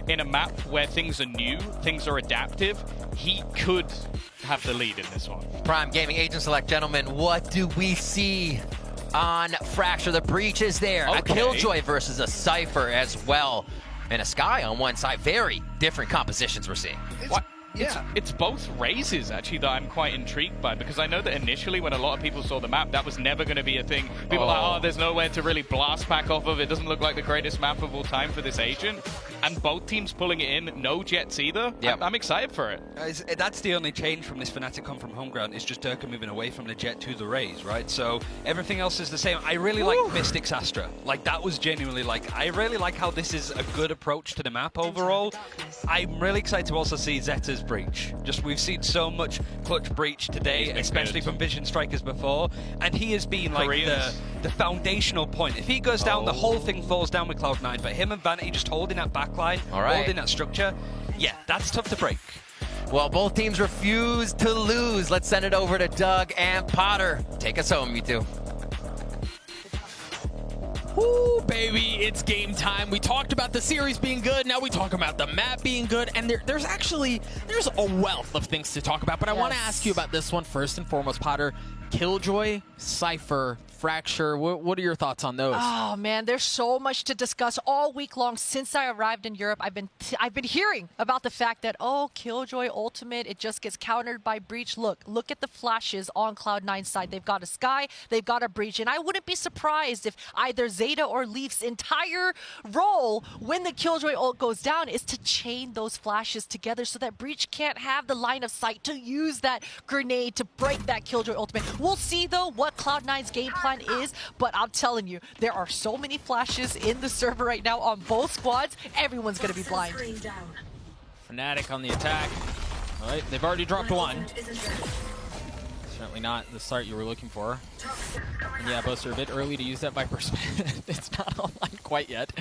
in a map where things are new, things are adaptive, he could have the lead in this one. Prime Gaming Agent Select, gentlemen, what do we see on Fracture? The breach is there. Okay. A Killjoy versus a Cypher as well. And a Sky on one side. Very different compositions we're seeing. What? Yeah. It's both raises, actually, that I'm quite intrigued by, because I know that initially when a lot of people saw the map, that was never going to be a thing. People were like, oh, there's nowhere to really blast back off of. It doesn't look like the greatest map of all time for this agent. And both teams pulling it in, no jets either. Yep. I'm excited for it. That's the only change from this Fnatic come from home ground. It's just Durka moving away from the jet to the raise, right? So everything else is the same. I really like Mystic's Astra. Like, that was genuinely like, I really like how this is a good approach to the map overall. I'm really excited to also see Zeta's breach. Just we've seen so much clutch breach today, especially from Vision Strikers before, and he has been like the foundational point. If he goes down, the whole thing falls down with Cloud9, but him and Vanity just holding that backline, holding that structure, yeah, that's tough to break. Well, both teams refuse to lose. Let's send it over to Doug and Potter. Take us home, you two. Woo, baby, it's game time. We talked about the series being good. Now we talk about the map being good. And there's a wealth of things to talk about. But I want to ask you about this one first and foremost, Potter. Killjoy, Cypher, Fracture, what are your thoughts on those? Oh man, there's so much to discuss all week long. Since I arrived in Europe, I've been hearing about the fact that, oh, Killjoy ultimate, it just gets countered by breach. Look at the flashes on Cloud9's side. They've got a Sky, they've got a breach, and I wouldn't be surprised if either Zeta or Leaf's entire role when the Killjoy ult goes down is to chain those flashes together so that breach can't have the line of sight to use that grenade to break that Killjoy ultimate. We'll see though what Cloud9's game plan is, but I'm telling you, there are so many flashes in the server right now on both squads. Everyone's gonna be blind. Fnatic on the attack. All right, they've already dropped one. Certainly not the start you were looking for. And yeah, both are a bit early to use that Viper spin. It's not online quite yet.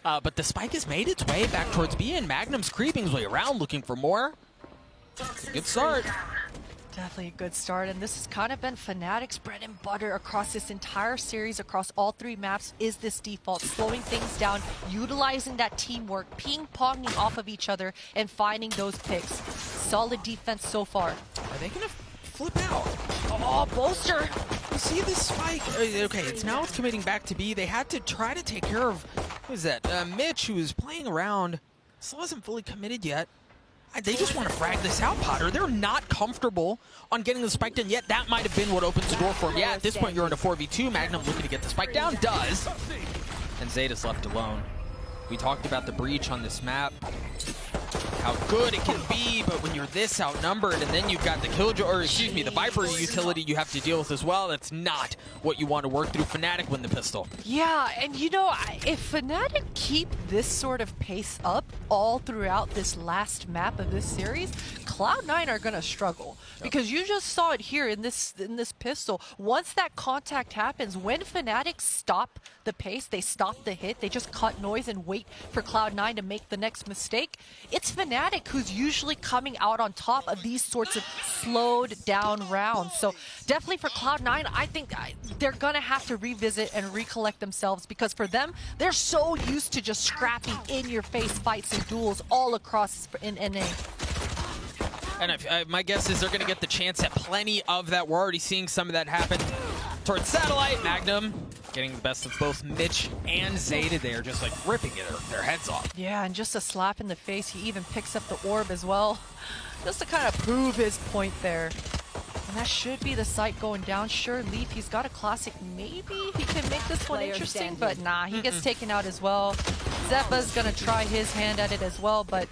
But the spike has made its way back towards B, and Magnum's creeping his way around looking for more. Good start. Definitely a good start, and this has kind of been Fnatic's bread and butter across this entire series, across all three maps, is this default, slowing things down, utilizing that teamwork, ping-ponging off of each other, and finding those picks. Solid defense so far. Are they gonna flip out? Oh, bolster! You see this spike? Okay, it's committing back to B. They had to try to take care of, what is that, Mitch, who was playing around, still hasn't fully committed yet. They just want to frag this out, Potter. They're not comfortable on getting the spike done yet. That might have been what opens the door for him. Yeah, at this point, you're in a 4v2. Magnum looking to get the spike down. Does. And Zeta's left alone. We talked about the breach on this map. How good it can be, but when you're this outnumbered and then you've got the Killjoy, or excuse me, the Viper utility you have to deal with as well, that's not what you want to work through. Fnatic win the pistol. Yeah, and you know, if Fnatic keep this sort of pace up all throughout this last map of this series, Cloud9 are going to struggle. Because you just saw it here in this pistol. Once that contact happens, when Fnatic stop the pace, they stop the hit, they just cut noise and wait for Cloud9 to make the next mistake, it's Fnatic who's usually coming out on top of these sorts of slowed down rounds. So definitely for Cloud9, I think they're going to have to revisit and recollect themselves, because for them, they're so used to just scrappy in-your-face fights and duels all across in NA. And my guess is they're going to get the chance at plenty of that. We're already seeing some of that happen towards Satellite. Magnum getting the best of both Mitch and Zeta there, just like ripping their heads off. Yeah, and just a slap in the face. He even picks up the orb as well, just to kind of prove his point there. And that should be the site going down. Sure, Leaf, he's got a classic. Maybe he can make this one interesting, but nah, he gets taken out as well. Zeppa's going to try his hand at it as well, but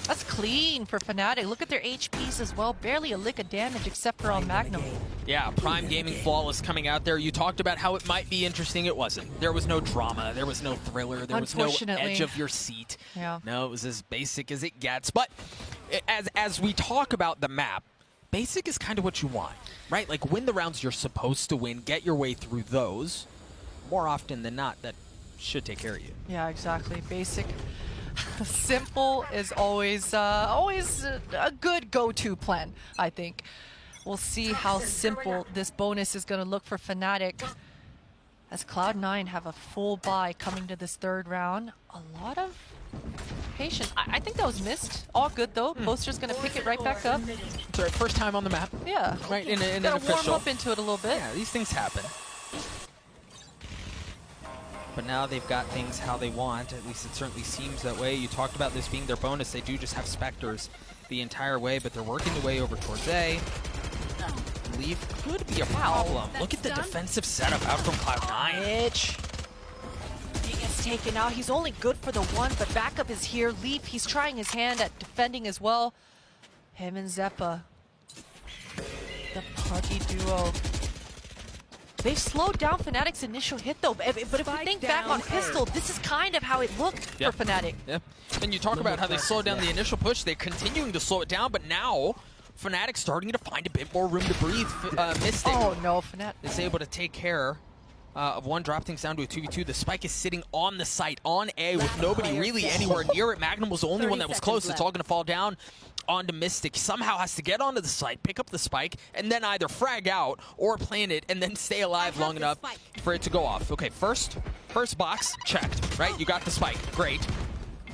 that's clean for Fnatic. Look at their HPs as well. Barely a lick of damage except for on Magnum. Yeah, Prime Gaming Flawless coming out there. You talked about how it might be interesting. It wasn't. There was no drama. There was no thriller. There was no edge of your seat. Yeah. No, it was as basic as it gets. But as we talk about the map, basic is kind of what you want, right? Like, win the rounds you're supposed to win. Get your way through those. More often than not, that should take care of you. Yeah, exactly. Basic. Simple is always a good go-to plan, I think. We'll see how simple this bonus is going to look for Fnatic, as Cloud9 have a full buy coming to this third round. A lot of patient. I think that was missed. All good though. Boaster's gonna pick it right back up. It's our first time on the map. Yeah. Right, in an Gotta warm official. up into it a little bit. Yeah, these things happen. But now they've got things how they want. At least it certainly seems that way. You talked about this being their bonus. They do just have Spectres the entire way, but they're working the way over towards A. Leaf could be a problem. Look at the defensive setup out from Cloud9. Mitch. He gets taken out. He's only good for the one, but backup is here. Leaf, he's trying his hand at defending as well. Him and Zeppa. The puggy duo. They've slowed down Fnatic's initial hit though, but if we think back on Pistol, this is kind of how it looked for Fnatic. Yeah. And you talk about how they slowed down the initial push. They're continuing to slow it down, but now Fnatic's starting to find a bit more room to breathe. Mystic Oh no, Fnatic is able to take care of one, drop things down to a 2v2. The spike is sitting on the site, on A, with nobody really anywhere near it. Magnum was the only one that was close. It's all going to fall down onto Mystic. Somehow has to get onto the site, pick up the spike, and then either frag out or plant it and then stay alive long enough for it to go off. Okay, first box checked, right? You got the spike. Great.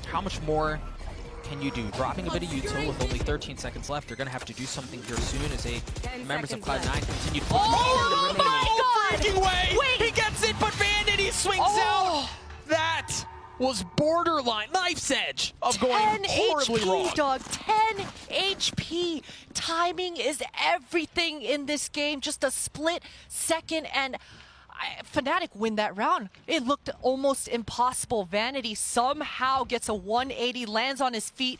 How much more can you do? Dropping a bit of util with only 13 seconds left. They're going to have to do something here soon as members of Cloud9 continue to push. Oh my God! Freaking way! Wait! He gets it, but Vanity swings Oh! out. That was borderline knife's edge of going 10 horribly HP, wrong. dog. 10 HP. Timing is everything in this game. Just a split second, and Fnatic win that round. It looked almost impossible. Vanity somehow gets a 180, lands on his feet,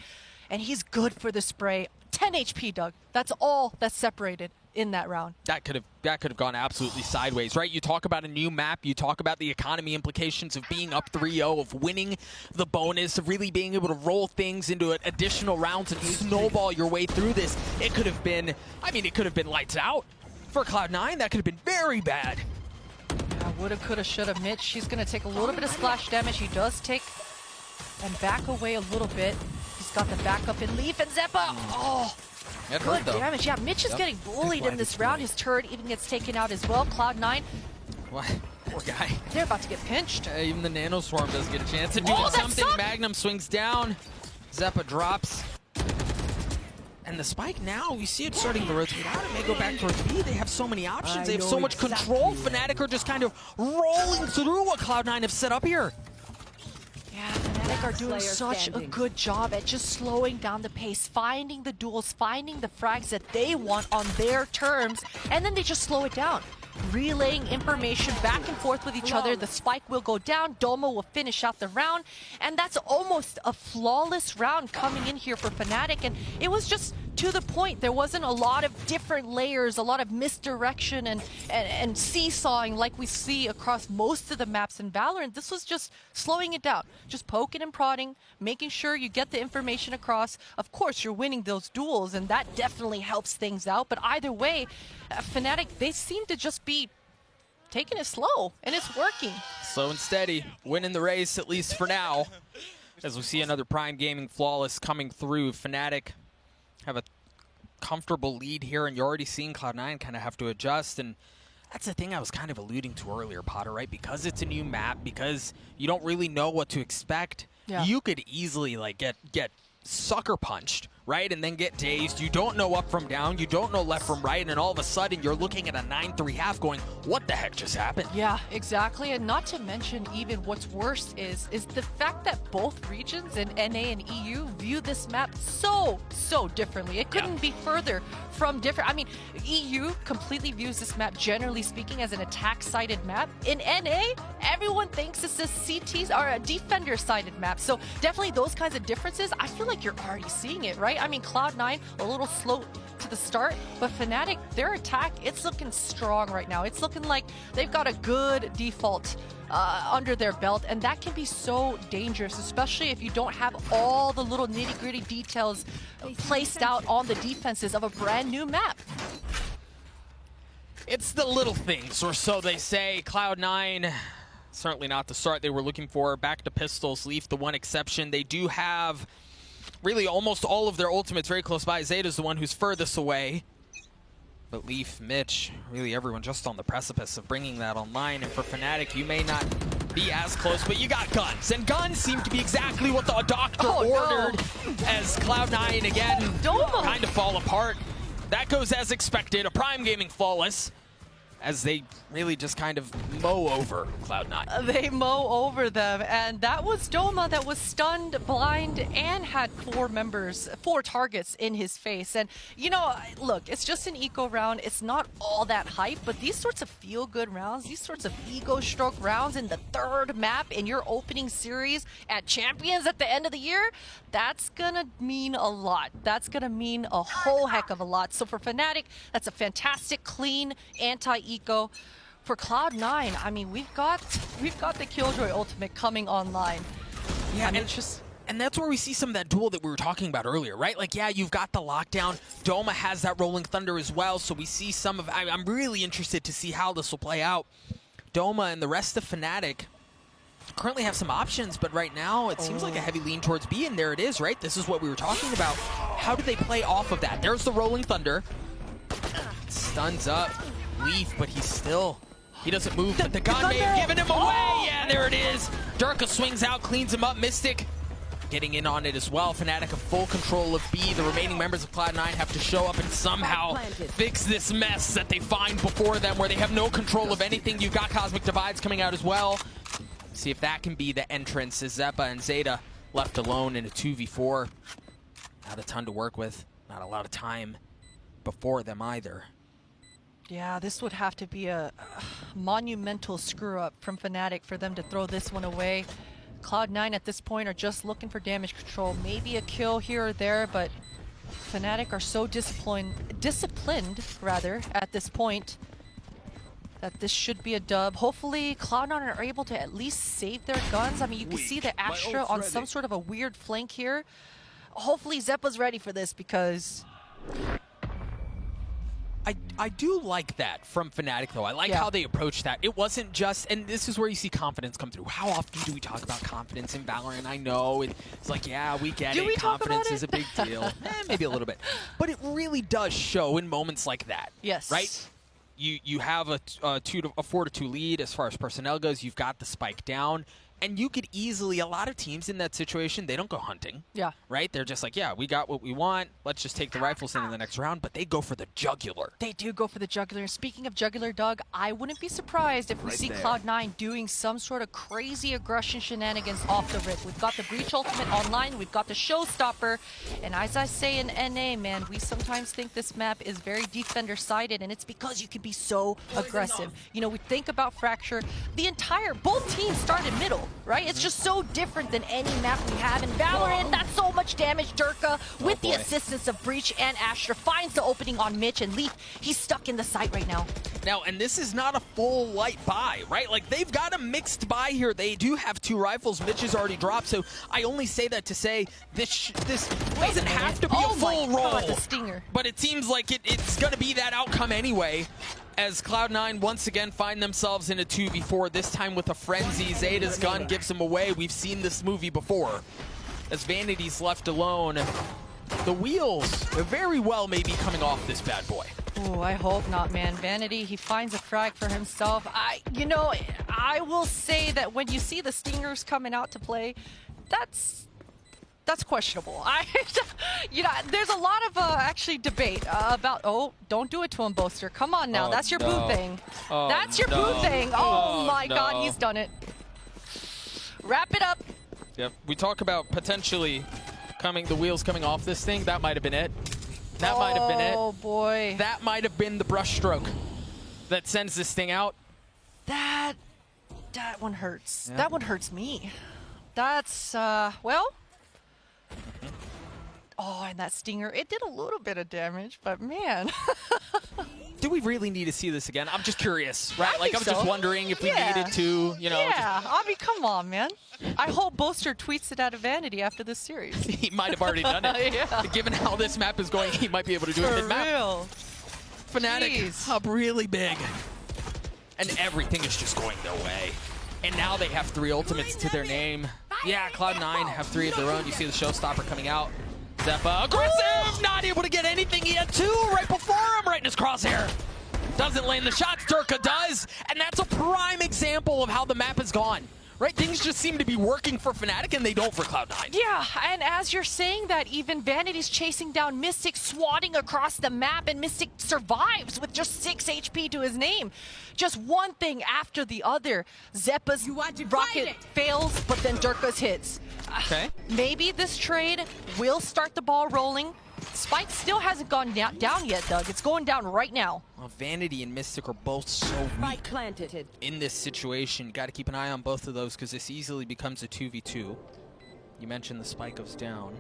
and he's good for the spray. 10 HP, Doug. That's all that's separated in that round. That could have gone absolutely sideways, right? You talk about a new map, you talk about the economy implications of being up 3-0, of winning the bonus, of really being able to roll things into additional rounds and snowball your way through this. It could have been, I mean, it could have been lights out for Cloud9. That could have been very bad. Yeah, woulda, coulda, shoulda. Mitch, she's gonna take a little bit of splash damage. He does take and back away a little bit. He's got the backup in Leaf and Zeppa. Oh, It good hurt, though. damage. Yeah, Mitch is getting bullied in this round. His turret even gets taken out as well. Cloud9, What? Poor guy. they're about to get pinched. Even the Nano Swarm does get a chance to do Oh, that something. sucked. Magnum swings down. Zeppa drops. And the spike now, we see it starting to rotate out. It may go back towards B. They have so many options. They have so much control. Fnatic are just kind of rolling through what Cloud9 have set up here. Yeah, Fnatic are doing such a good job at just slowing down the pace, finding the duels, finding the frags that they want on their terms, and then they just slow it down. Relaying information back and forth with each other. The spike will go down, Domo will finish out the round, and that's almost a flawless round coming in here for Fnatic, and it was just to the point. There wasn't a lot of different layers, a lot of misdirection and seesawing like we see across most of the maps in Valorant. This was just slowing it down, just poking and prodding, making sure you get the information across. Of course, you're winning those duels, and that definitely helps things out, but either way, Fnatic, they seem to just be taking it slow, and it's working. Slow and steady, winning the race, at least for now. As we see another Prime Gaming Flawless coming through. Fnatic have a comfortable lead here, and you're already seeing Cloud9 kind of have to adjust. And that's the thing I was kind of alluding to earlier, Potter, right? Because it's a new map, because you don't really know what to expect, you could easily like get sucker punched, right? And then get dazed. You don't know up from down, you don't know left from right, and all of a sudden you're looking at a 9-3 half going, what the heck just happened? Yeah, exactly. And not to mention, even what's worse is the fact that both regions in NA and EU view this map so differently. It couldn't be further from different. I mean, EU completely views this map, generally speaking, as an attack-sided map. In NA, everyone thinks it's a CT or a defender-sided map. So definitely those kinds of differences, I feel like you're already seeing it, right? I mean, Cloud9, a little slow to the start, but Fnatic, their attack, it's looking strong right now. It's looking like they've got a good default under their belt, and that can be so dangerous, especially if you don't have all the little nitty-gritty details placed out on the defenses of a brand new map. It's the little things, or so they say. Cloud9, certainly not the start they were looking for. Back to pistols, Leaf the one exception. They do have really almost all of their ultimates very close by. Zeta's the one who's furthest away. But Leaf, Mitch, really everyone just on the precipice of bringing that online. And for Fnatic, you may not be as close, but you got guns. And guns seem to be exactly what the doctor ordered as Cloud9 again kind of fall apart. That goes as expected. A Prime Gaming flawless as they really just kind of mow over Cloud9. They mow over them, and that was Doma that was stunned, blind, and had 4 targets in his face. And, you know, look, it's just an eco round. It's not all that hype, but these sorts of feel-good rounds, these sorts of ego stroke rounds in the 3rd map in your opening series at Champions at the end of the year, that's gonna mean a lot. That's gonna mean a whole heck of a lot. So for Fnatic, that's a fantastic, clean, anti-eco. For Cloud9, I mean, we've got the Killjoy ultimate coming online. Yeah, and and that's where we see some of that duel that we were talking about earlier, right? Like, yeah, you've got the lockdown. Doma has that Rolling Thunder as well, so we see some of... I'm really interested to see how this will play out. Doma and the rest of Fnatic currently have some options, but right now it seems like a heavy lean towards B, and there it is, right? This is what we were talking about. How do they play off of that? There's the Rolling Thunder. Stuns up Leaf, but he doesn't move, but the gun may have given him away. Yeah, there it is. Durka swings out, cleans him up. Mystic getting in on it as well. Fnatic have full control of B. The remaining members of Cloud9 have to show up and somehow fix this mess that they find before them where they have no control of anything. You've got Cosmic Divides coming out as well. See if that can be the entrance as Zeppa and Zeta left alone in a 2v4. Not a ton to work with. Not a lot of time before them either. Yeah, this would have to be a monumental screw-up from Fnatic for them to throw this one away. Cloud9 at this point are just looking for damage control. Maybe a kill here or there, but Fnatic are so disciplined at this point that this should be a dub. Hopefully, Cloud9 are able to at least save their guns. I mean, you can see the Astra on some sort of a weird flank here. Hopefully, Zeppa's ready for this because... I do like that from Fnatic, though. I like how they approach that. It wasn't just, and this is where you see confidence come through. How often do we talk about confidence in Valorant? I know it's like, yeah, we get it. Confidence is a big deal. Maybe a little bit. But it really does show in moments like that. Yes. Right? You have a 4-2 lead as far as personnel goes. You've got the spike down. And you could easily, a lot of teams in that situation, they don't go hunting. Yeah. Right? They're just like, yeah, we got what we want. Let's just take the rifles in the next round. But they go for the jugular. They do go for the jugular. Speaking of jugular, Doug, I wouldn't be surprised if we see Cloud9 doing some sort of crazy aggression shenanigans off the rip. We've got the Breach Ultimate online. We've got the Showstopper. And as I say in NA, man, we sometimes think this map is very defender-sided, and it's because you can be so aggressive. You know, we think about Fracture. Both teams started middle. Right? It's just so different than any map we have in Valorant. That's so much damage. Durka, with the assistance of Breach and Astra, finds the opening on Mitch, and Leaf, he's stuck in the site right now. And this is not a full light buy, right? Like, they've got a mixed buy here. They do have 2 rifles. Mitch has already dropped, so I only say that to say this doesn't have to be a full roll. God, the stinger. But it seems like it's going to be that outcome anyway. As Cloud9 once again find themselves in a 2v4, this time with a frenzy. Zeta's gun gives him away. We've seen this movie before. As Vanity's left alone, the wheels very well may be coming off this bad boy. Oh, I hope not, man. Vanity, he finds a frag for himself. I will say that when you see the stingers coming out to play, that's questionable. There's a lot of actually debate about, don't do it to him, Boaster. Come on now, that's your boo thing. That's your boo thing. Oh my God, he's done it. Wrap it up. Yep, we talk about potentially the wheels coming off this thing. That might have been it. That might have been it. Oh boy. That might have been the brush stroke that sends this thing out. That one hurts. Yep. That one hurts me. That's, well... Oh, and that stinger, it did a little bit of damage, but man. Do we really need to see this again? I'm just curious, right? I'm just wondering if we needed to, Yeah, I mean, come on, man. I hope Boaster tweets it out of Vanity after this series. He might have already done it. Yeah. Given how this map is going, he might be able to do it mid-map. For real. Fnatic up really big. And everything is just going their way. And now they have 3 ultimates to their name. Yeah, Cloud9 have 3 of their own. You see the Showstopper coming out. Zeppa, aggressive! Not able to get anything. He had 2 right before him, right in his crosshair. Doesn't land the shots. Durka does. And that's a prime example of how the map has gone. right? Things just seem to be working for Fnatic and they don't for Cloud9. Yeah, and as you're saying that, even Vanity's chasing down Mystic, swatting across the map, and Mystic survives with just 6 HP to his name. Just one thing after the other. Zeppa's rocket fails, but then Durka's hits. Okay. Maybe this trade will start the ball rolling. Spike still hasn't gone down yet, Doug. It's going down right now. Well, Vanity and Mystic are both so weak in this situation. Got to keep an eye on both of those because this easily becomes a 2v2. You mentioned the Spike goes down.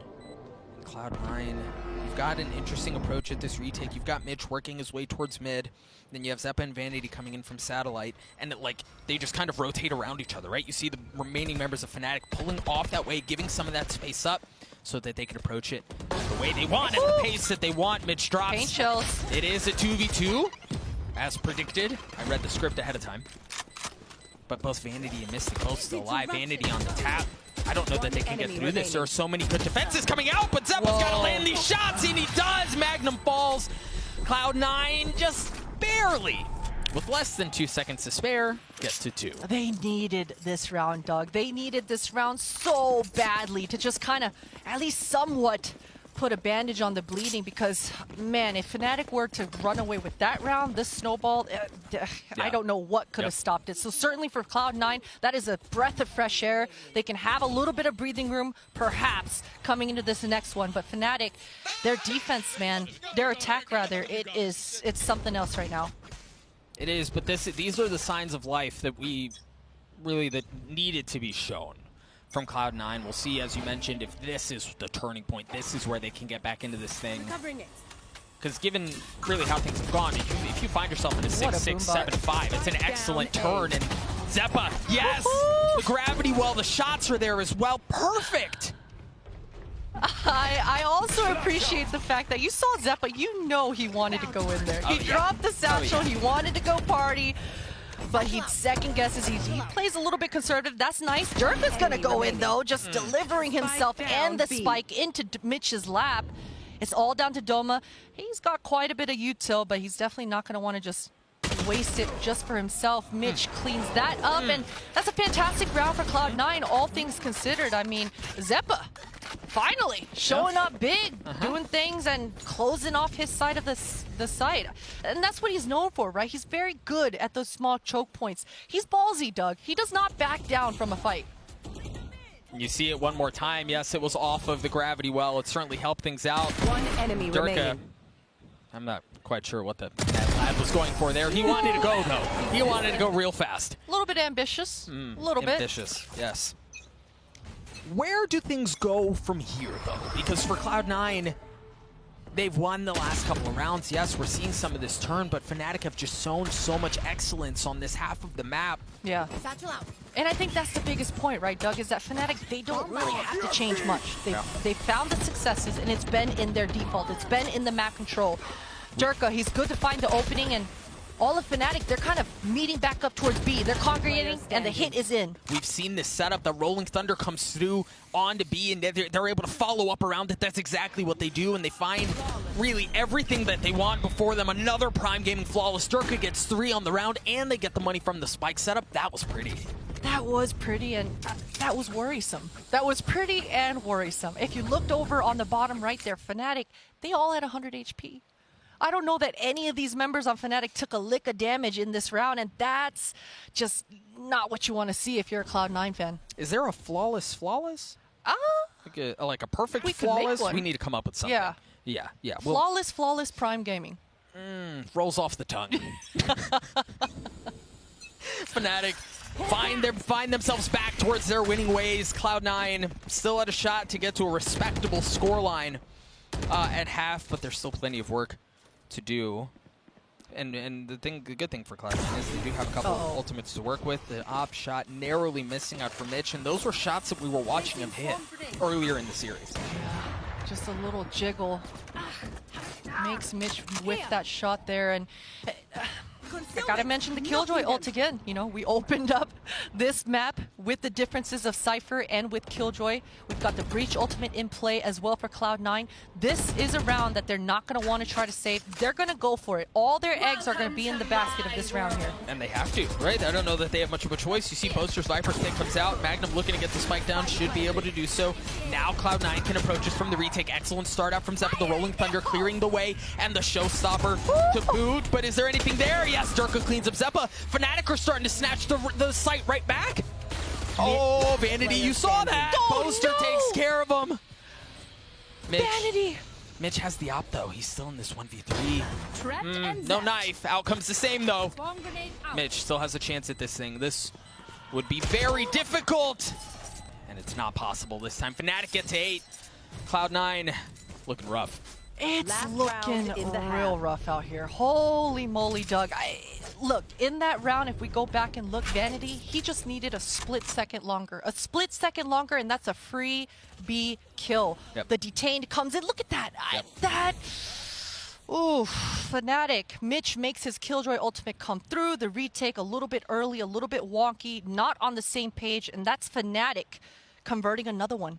Cloud9, you've got an interesting approach at this retake. You've got Mitch working his way towards mid. Then you have Zeppa and Vanity coming in from satellite. And they just kind of rotate around each other, right? You see the remaining members of Fnatic pulling off that way, giving some of that space up so that they can approach it the way they want, at the pace that they want. Mitch drops. Paint chills. It is a 2v2, as predicted. I read the script ahead of time. But both Vanity and Mystic both still alive. Vanity on the tap. I don't know that they can get through this. There are so many good defenses coming out, but Zeppa's got to land these shots, and he does. Magnum falls. Cloud9 just barely, with less than 2 seconds to spare, gets to 2. They needed this round, Doug. They needed this round so badly to just kind of at least somewhat put a bandage on the bleeding because, man, if Fnatic were to run away with that round, this snowball, I don't know what could have stopped it. So certainly for Cloud9, that is a breath of fresh air. They can have a little bit of breathing room, perhaps, coming into this next one. But Fnatic, their defense, man, their attack, rather, it's something else right now. It is, but these are the signs of life that that needed to be shown from Cloud9. We'll see, as you mentioned, if this is the turning point. This is where they can get back into this thing. Because given really how things have gone, if you find yourself in a 6-6, 7-5, it's an excellent turn. And Zeppa, yes! The gravity well, the shots are there as well. Perfect! I also appreciate the fact that you saw Zeppa, you know he wanted to go in there. He dropped the satchel, he wanted to go party, but he second guesses, he plays a little bit conservative. That's nice. Durka's gonna go in though, just delivering himself and the spike into Mitch's lap. It's all down to Doma. He's got quite a bit of util, but he's definitely not gonna want to just waste it just for himself. Mitch cleans that up, and that's a fantastic round for Cloud9, all things considered. I mean, Zeppa finally showing up big, doing things and closing off his side of the site. And that's what he's known for, right? He's very good at those small choke points. He's ballsy, Doug. He does not back down from a fight. You see it one more time. Yes, it was off of the gravity well. It certainly helped things out. One enemy remaining. I'm not quite sure what that lad was going for there. He wanted to go, though. He wanted to go real fast. A little bit ambitious. A little bit. Ambitious, yes. Where do things go from here, though? Because for Cloud9, they've won the last couple of rounds. Yes, we're seeing some of this turn, but Fnatic have just shown so much excellence on this half of the map. Yeah. And I think that's the biggest point, right, Doug, is that Fnatic, they don't really have to change much. They found the successes, and it's been in their default. It's been in the map control. Durka, he's good to find the opening, and all of Fnatic, they're kind of meeting back up towards B. They're congregating, and the hit is in. We've seen this setup. The Rolling Thunder comes through onto B, and they're able to follow up around it. That's exactly what they do, and they find really everything that they want before them. Another Prime Gaming flawless. Durka gets 3 on the round, and they get the money from the spike setup. That was pretty. That was pretty, and that was worrisome. That was pretty and worrisome. If you looked over on the bottom right there, Fnatic, they all had 100 HP. I don't know that any of these members on Fnatic took a lick of damage in this round, and that's just not what you want to see if you're a Cloud9 fan. Is there a flawless? Like a perfect we flawless? Could make one. We need to come up with something. Yeah. Yeah. Flawless Prime Gaming. Rolls off the tongue. Fnatic find themselves back towards their winning ways. Cloud9 still had a shot to get to a respectable scoreline at half, but there's still plenty of work to do. And the good thing for Cloud9 is they do have a couple of ultimates to work with. The op shot narrowly missing out for Mitch, and those were shots that we were watching him hit earlier in the series. Yeah, just a little jiggle makes Mitch whiff that shot there, and I gotta mention the Killjoy ult again. You know, we opened up this map with the differences of Cypher and with Killjoy. We've got the Breach ultimate in play as well for Cloud9. This is a round that they're not gonna want to try to save. They're gonna go for it. All their eggs are gonna be in the basket of this round here. And they have to, right? I don't know that they have much of a choice. You see Boaster's Viper's pick comes out. Magnum looking to get the spike down, should be able to do so. Now Cloud9 can approach us from the retake. Excellent start out from Zeppa. The Rolling Thunder clearing the way, and the showstopper to boot. But is there anything there? Yes, Durka cleans up Zeppa. Fnatic are starting to snatch the site right back. Oh, Vanity, you saw that. Oh, Boaster no. takes care of him. Vanity. Mitch has the op, though. He's still in this 1v3. No knife. Outcome's the same, though. Mitch still has a chance at this thing. This would be very difficult. And it's not possible this time. Fnatic gets 8. Cloud9 looking rough. It's looking real rough out here. Holy moly, Doug. Look, in that round, if we go back and look, Vanity, he just needed a split second longer. A split second longer, and that's a free B kill. Yep. The detained comes in. Look at that. Ooh, Fnatic. Mitch makes his Killjoy ultimate come through. The retake a little bit early, a little bit wonky, not on the same page, and that's Fnatic converting another one.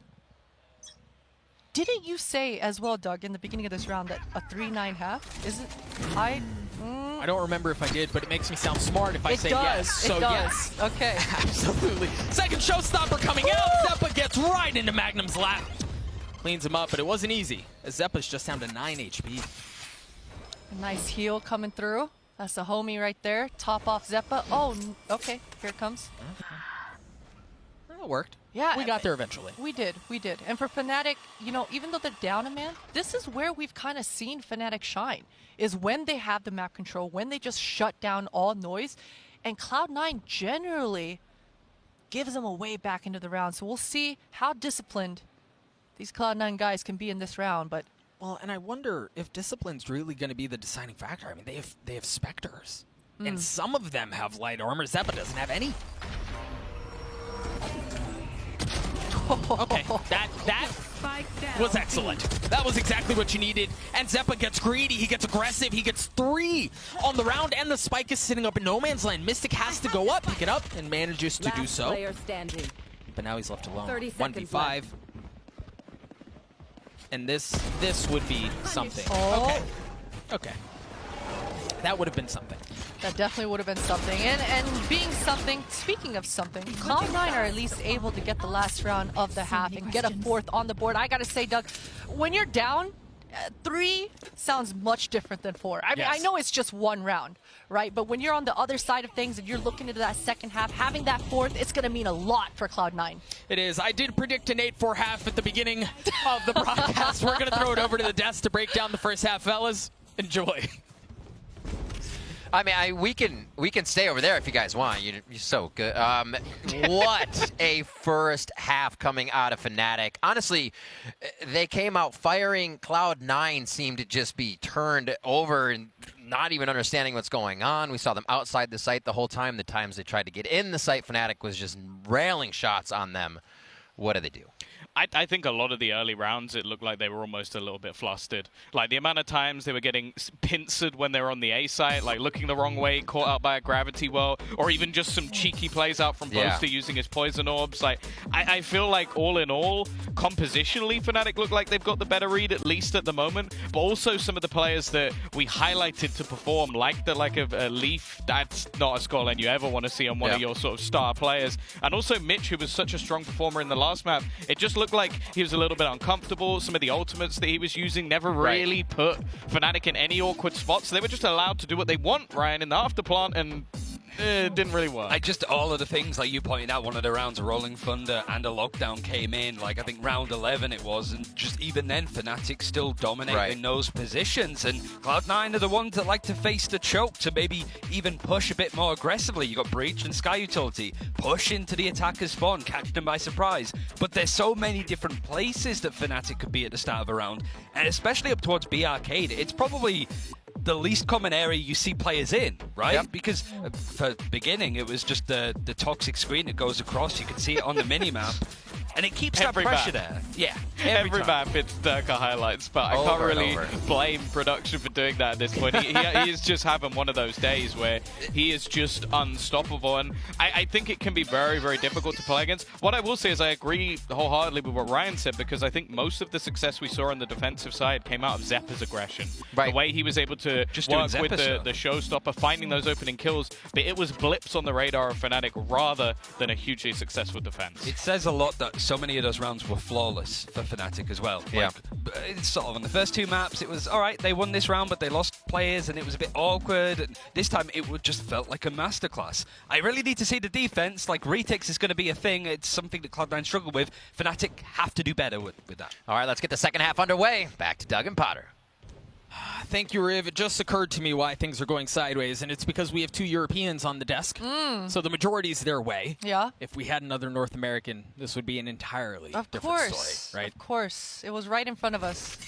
Didn't you say as well, Doug, in the beginning of this round that a 3-9 half? Is it? I don't remember if I did, but it makes me sound smart if I say yes. So it does. yes. Okay. Absolutely. Second showstopper coming out. Zeppa gets right into Magnum's lap. Cleans him up, but it wasn't easy, as Zeppa's just down to 9 HP. A nice heal coming through. That's a homie right there. Top off Zeppa. Oh, okay. Here it comes. That worked. Yeah, we got there eventually. We did. And for Fnatic, you know, even though they're down a man, this is where we've kind of seen Fnatic shine, is when they have the map control, when they just shut down all noise. And Cloud9 generally gives them a way back into the round. So we'll see how disciplined these Cloud9 guys can be in this round. But Well, and I wonder if discipline's really going to be the deciding factor. I mean, they have Spectres, and some of them have light armor. Zeppa doesn't have any. Okay, that was excellent. That was exactly what you needed. And Zeppa gets greedy, he gets aggressive, he gets 3 on the round, and the spike is sitting up in no man's land. Mystic has to go up, pick it up, and manages to do so. But now he's left alone. 1v5. And this would be something. Oh. Okay. That would have been something. that definitely would have been something. And being something, speaking of something, Cloud9 are at least able to get the last round of the half and get a fourth on the board. I gotta say, Doug, when you're down, 3 sounds much different than 4. I mean, I know it's just 1 round, right? But when you're on the other side of things and you're looking into that second half, having that fourth, it's gonna mean a lot for Cloud9. It is. I did predict an 8-4 half at the beginning of the broadcast. We're gonna throw it over to the desk to break down the first half, fellas. Enjoy. I mean, we can stay over there if you guys want. You're so good. What a first half coming out of Fnatic. Honestly, they came out firing. Cloud9 seemed to just be turned over and not even understanding what's going on. We saw them outside the site the whole time. The times they tried to get in the site, Fnatic was just railing shots on them. What do they do? I think a lot of the early rounds, it looked like they were almost a little bit flustered. Like, the amount of times they were getting pincered when they were on the A site, like looking the wrong way, caught out by a gravity well, or even just some cheeky plays out from Boaster using his poison orbs. Like, I feel like all in all, compositionally, Fnatic look like they've got the better read, at least at the moment. But also some of the players that we highlighted to perform, like the like of Leaf, that's not a scoreline you ever want to see on one of your sort of star players. And also Mitch, who was such a strong performer in the last map, it just looked like he was a little bit uncomfortable. Some of the ultimates that he was using never really put Fnatic in any awkward spots. So they were just allowed to do what they want, Ryan, in the afterplant, and it didn't really work. All of the things, like you pointed out, one of the rounds, a Rolling Thunder and a Lockdown came in, like I think round 11 it was, and just even then, Fnatic still dominate in those positions, and Cloud9 are the ones that like to face the choke to maybe even push a bit more aggressively. You got Breach and Sky Utility, push into the attacker's spawn, catch them by surprise, but there's so many different places that Fnatic could be at the start of a round, and especially up towards B Arcade, it's probably the least common area you see players in, right? Because for beginning, it was just the toxic screen that goes across. You can see it on the minimap. and it keeps Every that pressure map. there. Yeah, Every time. map it's Durka highlights, but I Over can't and really over. blame production for doing that at this point. He is just having one of those days where he is just unstoppable, and I think it can be very, very difficult to play against. What I will say is I agree wholeheartedly with what Ryan said, because I think most of the success we saw on the defensive side came out of Zeppa's aggression. Right. The way he was able to Just work doing with Zeppa the showstopper, finding those opening kills, but it was blips on the radar of Fnatic rather than a hugely successful defense. It says a lot that so many of those rounds were flawless for Fnatic as well. Yeah. Like, it's sort of on the first 2 maps, it was all right. They won this round, but they lost players, and it was a bit awkward. And this time, it just felt like a masterclass. I really need to see the defense. Like retakes is going to be a thing. It's something that Cloud9 struggle with. Fnatic have to do better with that. All right, let's get the second half underway. Back to Doug and Potter. Thank you, Riv. It just occurred to me why things are going sideways, and it's because we have 2 Europeans on the desk. So the majority's their way. Yeah. If we had another North American, this would be an entirely Of different course. story, right? Of course. It was right in front of us.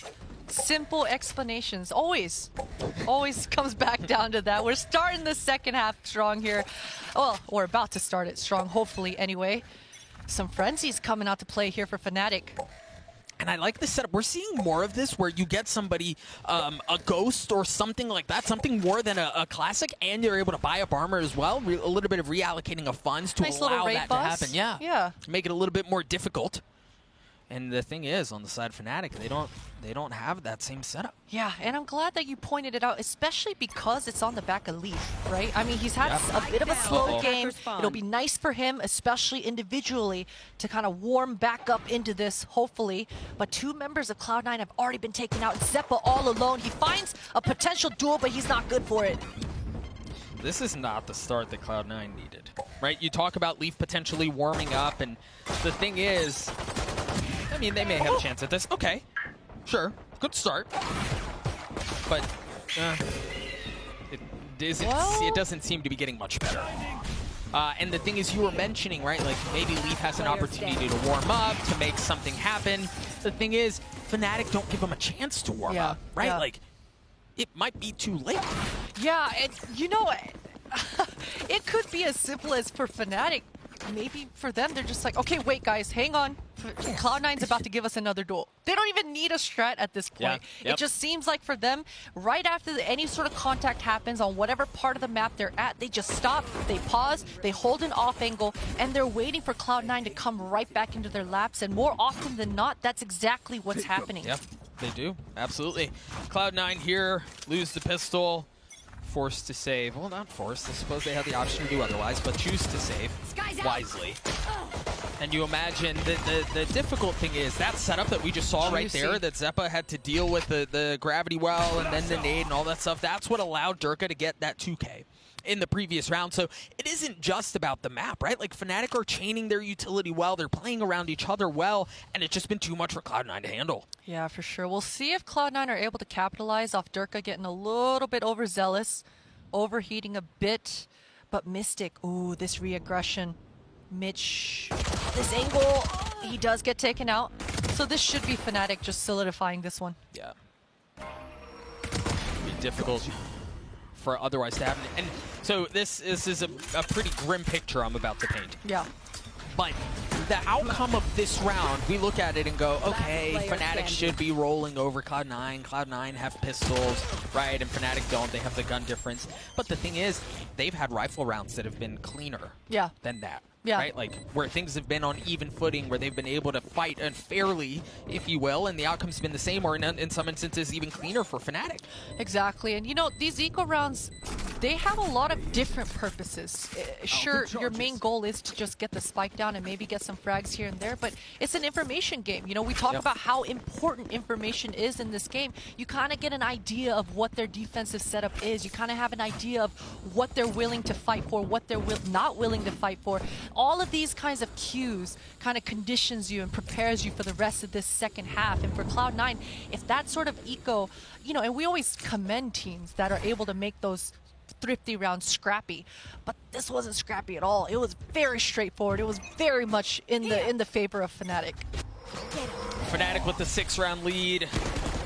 Simple explanations. Always comes back down to that. We're starting the second half strong here. Well, we're about to start it strong, hopefully, anyway. Some frenzies coming out to play here for Fnatic. And I like the setup. We're seeing more of this where you get somebody, a ghost or something like that, something more than a classic, and you're able to buy up armor as well. A little bit of reallocating of funds to Nice little allow raid that boss. to happen. Yeah. Yeah. Make it a little bit more difficult. And the thing is, on the side of Fnatic, they don't have that same setup. Yeah, and I'm glad that you pointed it out, especially because it's on the back of Leaf, right? I mean, he's had a bit of a slow game. It'll be nice for him, especially individually, to kind of warm back up into this, hopefully. But 2 members of Cloud9 have already been taken out. Zeppa all alone. He finds a potential duel, but he's not good for it. This is not the start that Cloud9 needed, right? You talk about Leaf potentially warming up, and the thing is, I mean, they may have a chance at this. Okay, sure, good start, but it doesn't seem to be getting much better. And the thing is, you were mentioning, right, like maybe Leaf has an opportunity to warm up, to make something happen. The thing is, Fnatic don't give him a chance to warm up, right? Yeah. Like, it might be too late. Yeah, and you know, it could be as simple as for Fnatic, maybe for them, they're just like, okay, wait, guys, hang on. Cloud9's about to give us another duel. They don't even need a strat at this point. Yeah. It just seems like for them, right after any sort of contact happens on whatever part of the map they're at, they just stop, they pause, they hold an off angle, and they're waiting for Cloud9 to come right back into their laps. And more often than not, that's exactly what's happening. Yep, they do. Absolutely. Cloud9 here, lose the pistol, forced to save. Well, not forced. I suppose they had the option to do otherwise, but choose to save wisely. And you imagine the difficult thing is that setup that we just saw right there, that Zeppa had to deal with the gravity well and then the nade and all that stuff. That's what allowed Durka to get that 2K in the previous round. So it isn't just about the map, right? Like Fnatic are chaining their utility well. They're playing around each other well, and it's just been too much for Cloud9 to handle. Yeah, for sure. We'll see if Cloud9 are able to capitalize off Durka getting a little bit overzealous, overheating a bit. But Mystic, ooh, this re-aggression. Mitch, this angle, he does get taken out. So this should be Fnatic just solidifying this one. Yeah. It'd be difficult for otherwise to happen. And so this is a pretty grim picture I'm about to paint. Yeah. But the outcome of this round, we look at it and go, okay, Fnatic should be rolling over Cloud9. Cloud9 have pistols, right? And Fnatic don't. They have the gun difference. But the thing is, they've had rifle rounds that have been cleaner than that. Yeah. Right? Like, where things have been on even footing, where they've been able to fight unfairly, if you will, and the outcome's been the same, or in some instances, even cleaner for Fnatic. Exactly. And, you know, these eco rounds, they have a lot of different purposes. Sure, your main goal is to just get the spike down and maybe get some frags here and there, but it's an information game. You know, we talk about how important information is in this game. You kind of get an idea of what their defensive setup is. You kind of have an idea of what they're willing to fight for, what they're not willing to fight for. All of these kinds of cues kind of conditions you and prepares you for the rest of this second half. And for Cloud9, if that sort of eco, you know, and we always commend teams that are able to make those thrifty rounds scrappy, but this wasn't scrappy at all. It was very straightforward. It was very much in the favor of Fnatic. Fnatic with the 6-round lead,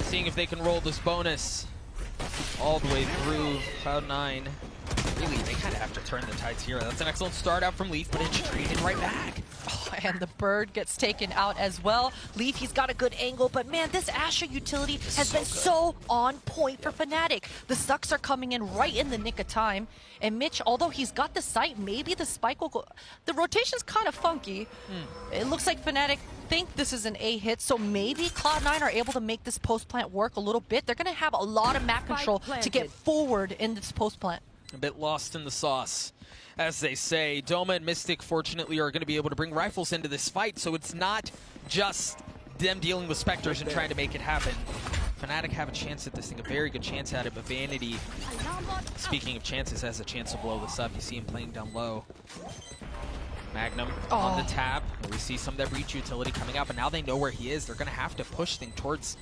seeing if they can roll this bonus all the way through. Cloud9, really, they kind of have to turn the tides here. That's an excellent start out from Leaf, but it's traded right back. Oh, And the bird gets taken out as well. Leaf, he's got a good angle, but man, this Asher utility has been so on point for Fnatic. The Stucks are coming in right in the nick of time. And Mitch, although he's got the sight, maybe the spike will go. The rotation's kind of funky. It looks like Fnatic think this is an A hit, so maybe Cloud9 are able to make this post plant work a little bit. They're going to have a lot of map control to get forward in this post plant. A bit lost in the sauce, as they say. Doma and Mystic, fortunately, are going to be able to bring rifles into this fight, so it's not just them dealing with Spectres and trying to make it happen. Fnatic have a chance at this thing, a very good chance at it, but Vanity, speaking of chances, has a chance to blow this up. You see him playing down low. Magnum on the tap. We see some of that breach utility coming out, but now they know where he is. They're going to have to push things towards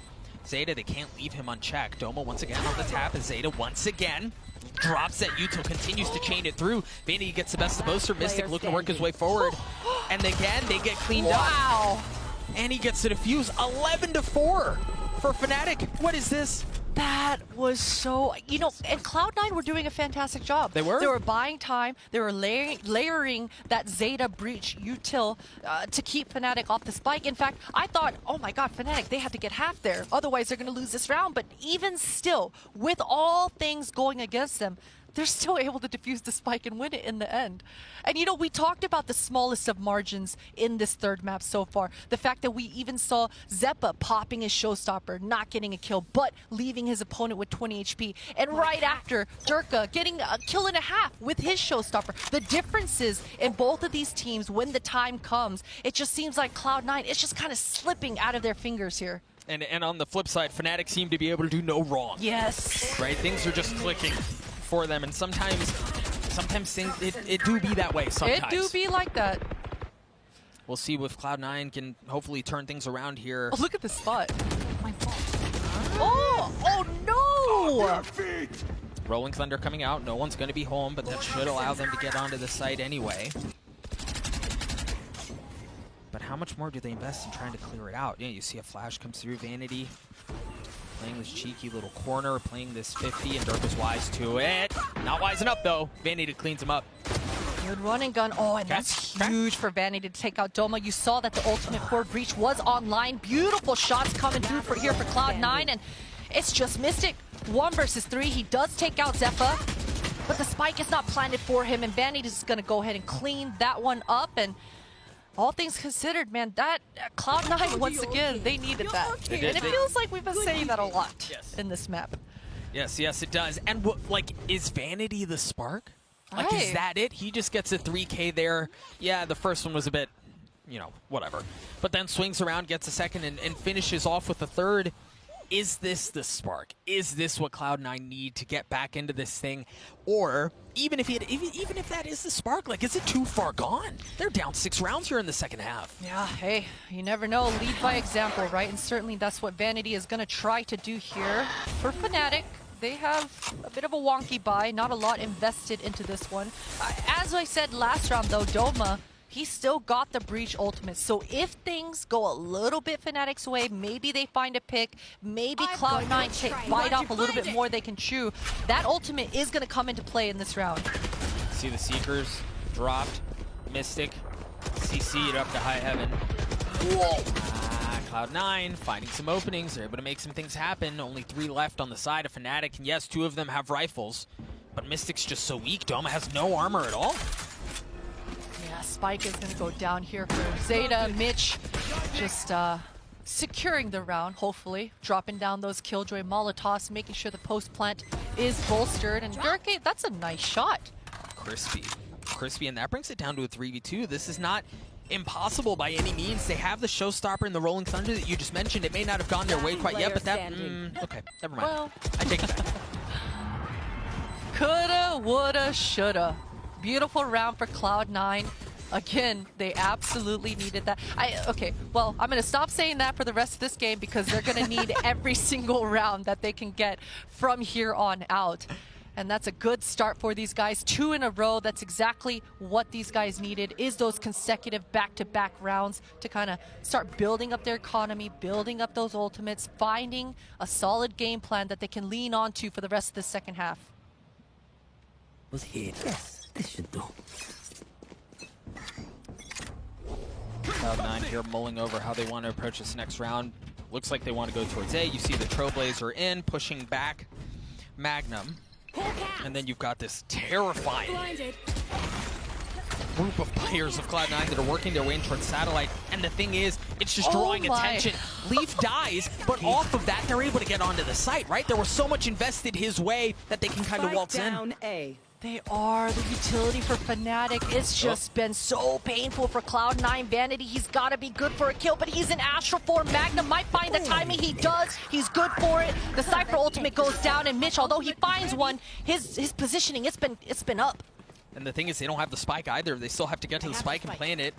Zeta. They can't leave him unchecked. Doma once again on the tap, and Zeta once again drops that util, continues to chain it through. Vanity gets the best of both. Mystic looking to work his way forward. And again, they get cleaned up. Wow. And he gets to defuse. 11-4 for Fnatic. What is this? That was so, you know, and Cloud9 were doing a fantastic job. They were? They were buying time. They were layering that Zeta breach util to keep Fnatic off the spike. In fact, I thought, oh my god, Fnatic, they have to get half there. Otherwise, they're going to lose this round. But even still, with all things going against them, they're still able to defuse the spike and win it in the end. And you know, we talked about the smallest of margins in this third map so far. The fact that we even saw Zeppa popping his showstopper, not getting a kill, but leaving his opponent with 20 HP. And right after, Durka getting a kill and a half with his showstopper. The differences in both of these teams when the time comes, it just seems like Cloud9 is just kind of slipping out of their fingers here. And on the flip side, Fnatic seem to be able to do no wrong. Yes. Right? Things are just clicking for them, and sometimes things, it do be that way sometimes. It do be like that. We'll see if Cloud9 can hopefully turn things around here. Oh, look at the spot. Oh no! Rolling Thunder coming out. No one's going to be home, but that should allow them to get onto the site anyway. But how much more do they invest in trying to clear it out? Yeah, you see a flash comes through. Vanity playing this cheeky little corner, playing this 50, and Dirk is wise to it. Not wise enough, though. Vanity cleans him up. Good run and gun. Oh, and that's huge for Vanity to take out Doma. You saw that the ultimate forward breach was online. Beautiful shots coming through for Cloud9, and it's just Mystic. 1 versus 3. He does take out Zeppa, but the spike is not planted for him, and Vanity is going to go ahead and clean that one up. And all things considered, man, that Cloud9, once again, they needed that. And it feels like we've been saying that a lot in this map. Yes, it does. And like, is Vanity the spark? Like, is that it? He just gets a 3K there. Yeah, the first one was a bit, you know, whatever. But then swings around, gets a second, and finishes off with a third. Is this the spark? Is this what Cloud9 need to get back into this thing? Or even if that is the spark, like, is it too far gone? They're down 6 rounds here in the second half. Yeah, hey, you never know. Lead by example, right? And certainly that's what Vanity is going to try to do here for Fnatic. They have a bit of a wonky buy, not a lot invested into this one. As I said last round, though, Doma, he still got the breach ultimate. So if things go a little bit Fnatic's way, maybe they find a pick, maybe Cloud9 bite off a little bit more they can chew. That ultimate is going to come into play in this round. See the Seekers dropped. Mystic CC'd up to high heaven. Whoa! Cloud9 finding some openings. They're able to make some things happen. Only 3 left on the side of Fnatic. And yes, 2 of them have rifles. But Mystic's just so weak. Doma has no armor at all. Yeah, Spike is going to go down here for Zeta. Mitch just securing the round, hopefully. Dropping down those Killjoy Molotovs, making sure the post plant is bolstered. And Durka, that's a nice shot. Crispy, and that brings it down to a 3v2. This is not impossible by any means. They have the showstopper and the Rolling Thunder that you just mentioned. It may not have gone their way quite yet, but that... okay, never mind. Well, I take it back. Coulda, woulda, shoulda. Beautiful round for Cloud9. Again, they absolutely needed that. Okay, well, I'm going to stop saying that for the rest of this game because they're going to need every single round that they can get from here on out. And that's a good start for these guys. 2 in a row. That's exactly what these guys needed, is those consecutive back-to-back rounds to kind of start building up their economy, building up those ultimates, finding a solid game plan that they can lean on to for the rest of the second half. Was here. Yes, this should do. Cloud9 here mulling over how they want to approach this next round. Looks like they want to go towards A. You see the Trailblazer in, pushing back Magnum. And then you've got this terrifying group of players of Cloud9 that are working their way in towards Satellite. And the thing is, it's just drawing attention. Leaf dies, but off of that, they're able to get onto the site, right? There was so much invested his way that they can kind of waltz in. They are the utility for Fnatic. It's just been so painful for Cloud9. Vanity, he's got to be good for a kill, but he's in astral form. Magnum might find the timing. He does. He's good for it. The Cypher ultimate goes down, and Mitch, although he finds one, his positioning, it's been up. And the thing is, they don't have the spike either. They still have to get to the spike and plant it.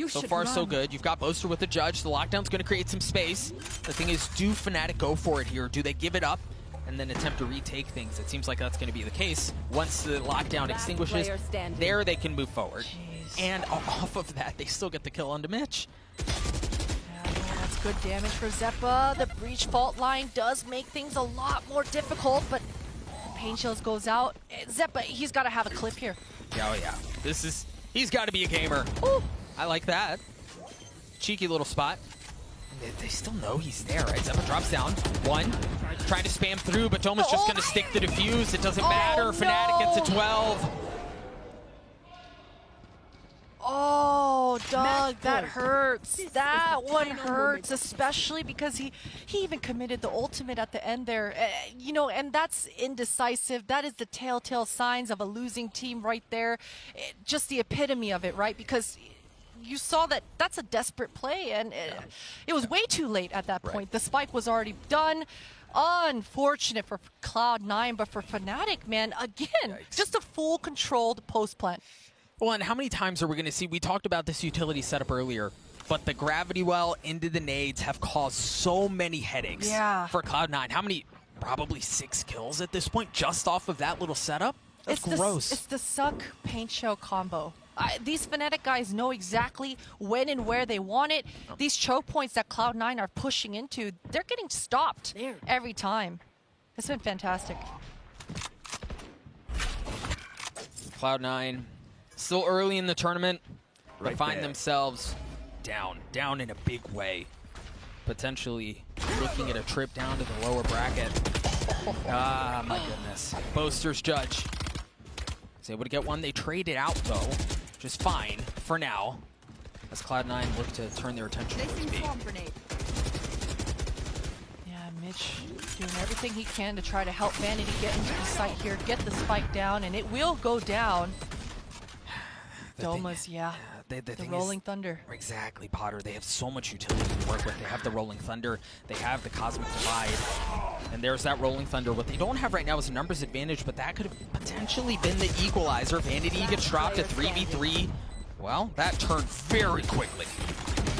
So far, so good. You've got Boaster with the Judge. The lockdown's going to create some space. The thing is, do Fnatic go for it here? Do they give it up and then attempt to retake things? It seems like that's going to be the case. Once the lockdown extinguishes, there they can move forward. Jeez. And off of that, they still get the kill onto Mitch. Yeah, that's good damage for Zeppa. The breach fault line does make things a lot more difficult, but Pain Shields goes out. Zeppa, he's got to have a clip here. Yeah, oh yeah. He's got to be a gamer. Ooh. I like that. Cheeky little spot. They still know he's there, right? Zeppa drops down. One. Trying to spam through, but Doma's just going to stick the defuse. It doesn't matter. Fnatic gets a 12. Oh, Doug, that hurts. That one hurts, especially because he even committed the ultimate at the end there. You know, and that's indecisive. That is the telltale signs of a losing team right there. Just the epitome of it, right? Because you saw that that's a desperate play, and it was way too late at that point. The spike was already done. Unfortunate for Cloud9, but for Fnatic, man, again, just a full controlled post plant. Well, and how many times are we going to see, we talked about this utility setup earlier, but the gravity well into the nades have caused so many headaches for Cloud9. How many? Probably 6 kills at this point, just off of that little setup? That's gross. It's the suck paint show combo. These Fnatic guys know exactly when and where they want it. These choke points that Cloud9 are pushing into, they're getting stopped every time. It's been fantastic. Cloud9, still early in the tournament, but find themselves down in a big way. Potentially looking at a trip down to the lower bracket. Ah, my goodness. Boaster's Judge is able to get one. They trade it out, though, which is fine for now, as Cloud9 look to turn their attention towards B. Yeah, Mitch doing everything he can to try to help Vanity get into the site here, get the spike down, and it will go down. Doma's, the Rolling Thunder. Exactly, Potter. They have so much utility to work with. They have the Rolling Thunder. They have the Cosmic Divide. And there's that Rolling Thunder. What they don't have right now is a numbers advantage, but that could have potentially been the equalizer. Vanity gets dropped to 3v3. Well, that turned very quickly,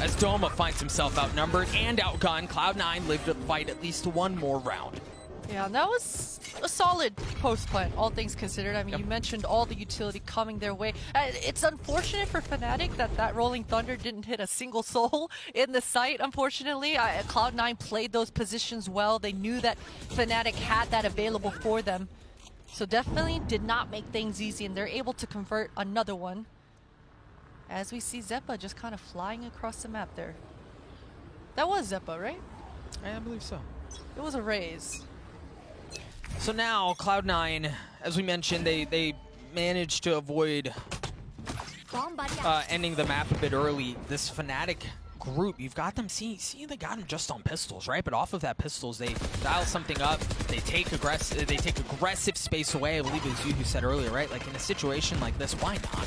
as Doma finds himself outnumbered and outgunned. Cloud9 lived to fight at least one more round. Yeah, that was a solid post plant, all things considered. I mean, you mentioned all the utility coming their way. It's unfortunate for Fnatic that Rolling Thunder didn't hit a single soul in the site, unfortunately. Cloud9 played those positions well. They knew that Fnatic had that available for them. So definitely did not make things easy, and they're able to convert another one. As we see Zeppa just kind of flying across the map there. That was Zeppa, right? I believe so. It was a raise. So now, Cloud9, as we mentioned, they managed to avoid ending the map a bit early. This Fnatic group, you've got them, see they got them just on pistols, right? But off of that pistols, they dial something up, they take aggressive space away. I believe it was you who said earlier, right? Like in a situation like this, why not,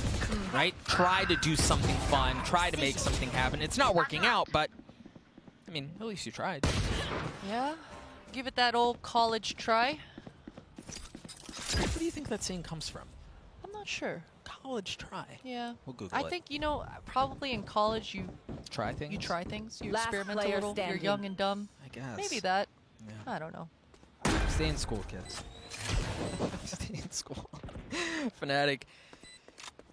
right? Try to do something fun, try to make something happen. It's not working out, but I mean, at least you tried. Yeah, give it that old college try. Where do you think that saying comes from? I'm not sure. College try. Yeah. We'll Google I it. think, you know, probably in college you try things. You try things. You Last experiment a player little. standing. You're young and dumb. I guess. Maybe that. Yeah. I don't know. Stay in school, kids. Stay in school. Fnatic.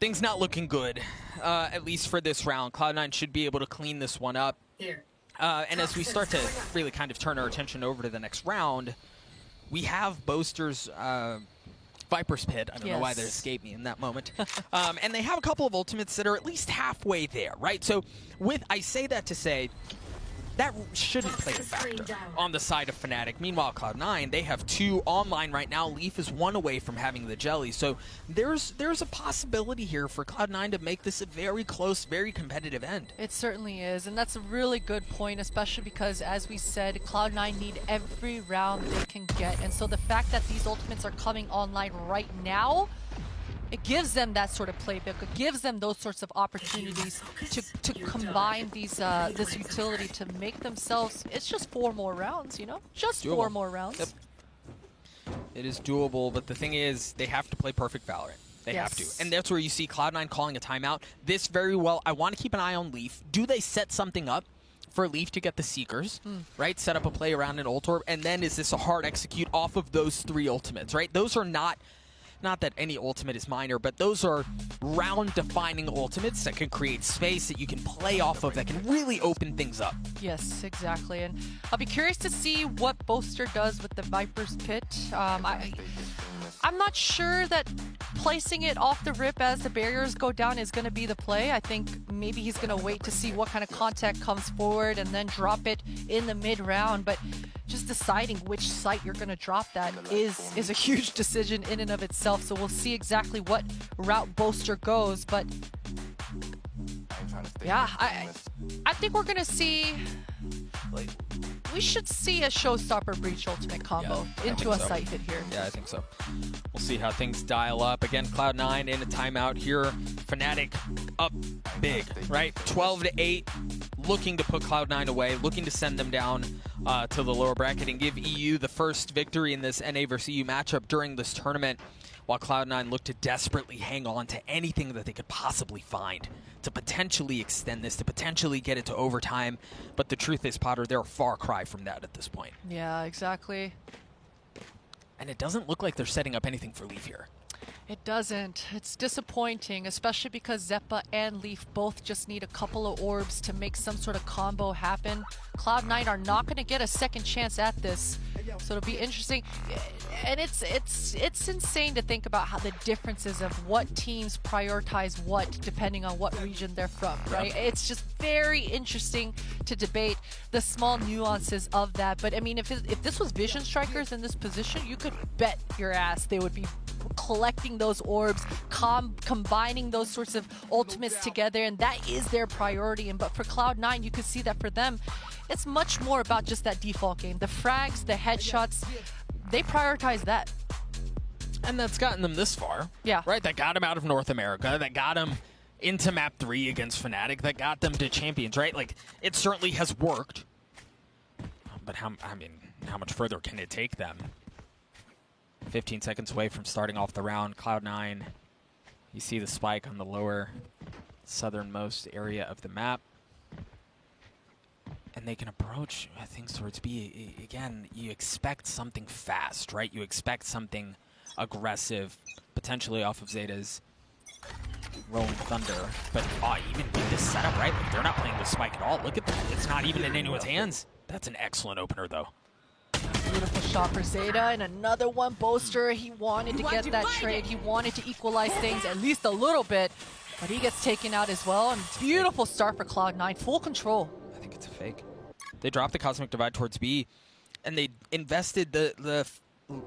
Things not looking good, at least for this round. Cloud9 should be able to clean this one up. And as we start to really kind of turn our attention over to the next round, we have Boaster's Viper's Pit. I don't know why that escaped me in that moment. And they have a couple of ultimates that are at least halfway there, right? So I say that to say that shouldn't play a factor on the side of Fnatic. Meanwhile, Cloud9, they have 2 online right now. Leaf is 1 away from having the jelly. So there's a possibility here for Cloud9 to make this a very close, very competitive end. It certainly is, and that's a really good point, especially because, as we said, Cloud9 need every round they can get. And so the fact that these ultimates are coming online right now, it gives them that sort of playbook. It gives them those sorts of opportunities to combine these this utility to make themselves. It's just 4 more rounds, you know, just doable. 4 more rounds. Yep. It is doable, but the thing is, they have to play perfect Valorant. They have to, and that's where you see Cloud9 calling a timeout. This very well. I want to keep an eye on Leaf. Do they set something up for Leaf to get the Seekers, right? Set up a play around an ult orb, and then is this a hard execute off of those 3 ultimates, right? Those are not that any ultimate is minor, but those are round-defining ultimates that can create space that you can play off of, that can really open things up. Yes, exactly. And I'll be curious to see what Boaster does with the Viper's Pit. I'm not sure that placing it off the rip as the barriers go down is going to be the play. I think maybe he's going to wait to see what kind of contact comes forward and then drop it in the mid-round. But just deciding which site you're going to drop that is a huge decision in and of itself. So we'll see exactly what route Boaster goes. But yeah, I think we're going to see... We should see a Showstopper Breach ultimate combo into a site hit here. Yeah, I think so. We'll see how things dial up. Again, Cloud9 in a timeout here. Fnatic up big, right? 12-8, looking to put Cloud9 away, looking to send them down to the lower bracket and give EU the first victory in this NA versus EU matchup during this tournament, while Cloud9 look to desperately hang on to anything that they could possibly find to potentially extend this, to potentially get it to overtime. But the truth is, Potter, they're a far cry from that at this point. Yeah, exactly. And it doesn't look like they're setting up anything for Leaf here. It doesn't. It's disappointing, especially because Xeppaa and Leaf both just need a couple of orbs to make some sort of combo happen. Cloud9 are not going to get a second chance at this, so it'll be interesting. And it's insane to think about how the differences of what teams prioritize what depending on what region they're from, right? It's just very interesting to debate the small nuances of that. But I mean, if this was Vision Strikers in this position, you could bet your ass they would be collecting those orbs, combining those sorts of ultimates together, and that is their priority. But for Cloud9, you could see that for them, it's much more about just that default game. The frags, the headshots, they prioritize that. And that's gotten them this far. Yeah. Right? That got them out of North America. That got them into map 3 against Fnatic. That got them to champions, right? Like, it certainly has worked. But how much further can it take them? 15 seconds away from starting off the round. Cloud9, you see the spike on the lower southernmost area of the map. And they can approach things towards B. Again, you expect something fast, right? You expect something aggressive, potentially off of Zeta's Rolling Thunder. But even with this setup, right? Like, they're not playing the spike at all. Look at that. It's not even in anyone's hands. That's an excellent opener, though. Beautiful shot for Zeta, and another one. Boaster, he wanted to get that trade. He wanted to equalize things at least a little bit, but he gets taken out as well. And beautiful start for Cloud9, full control. I think it's a fake. They dropped the Cosmic Divide towards B, and they invested the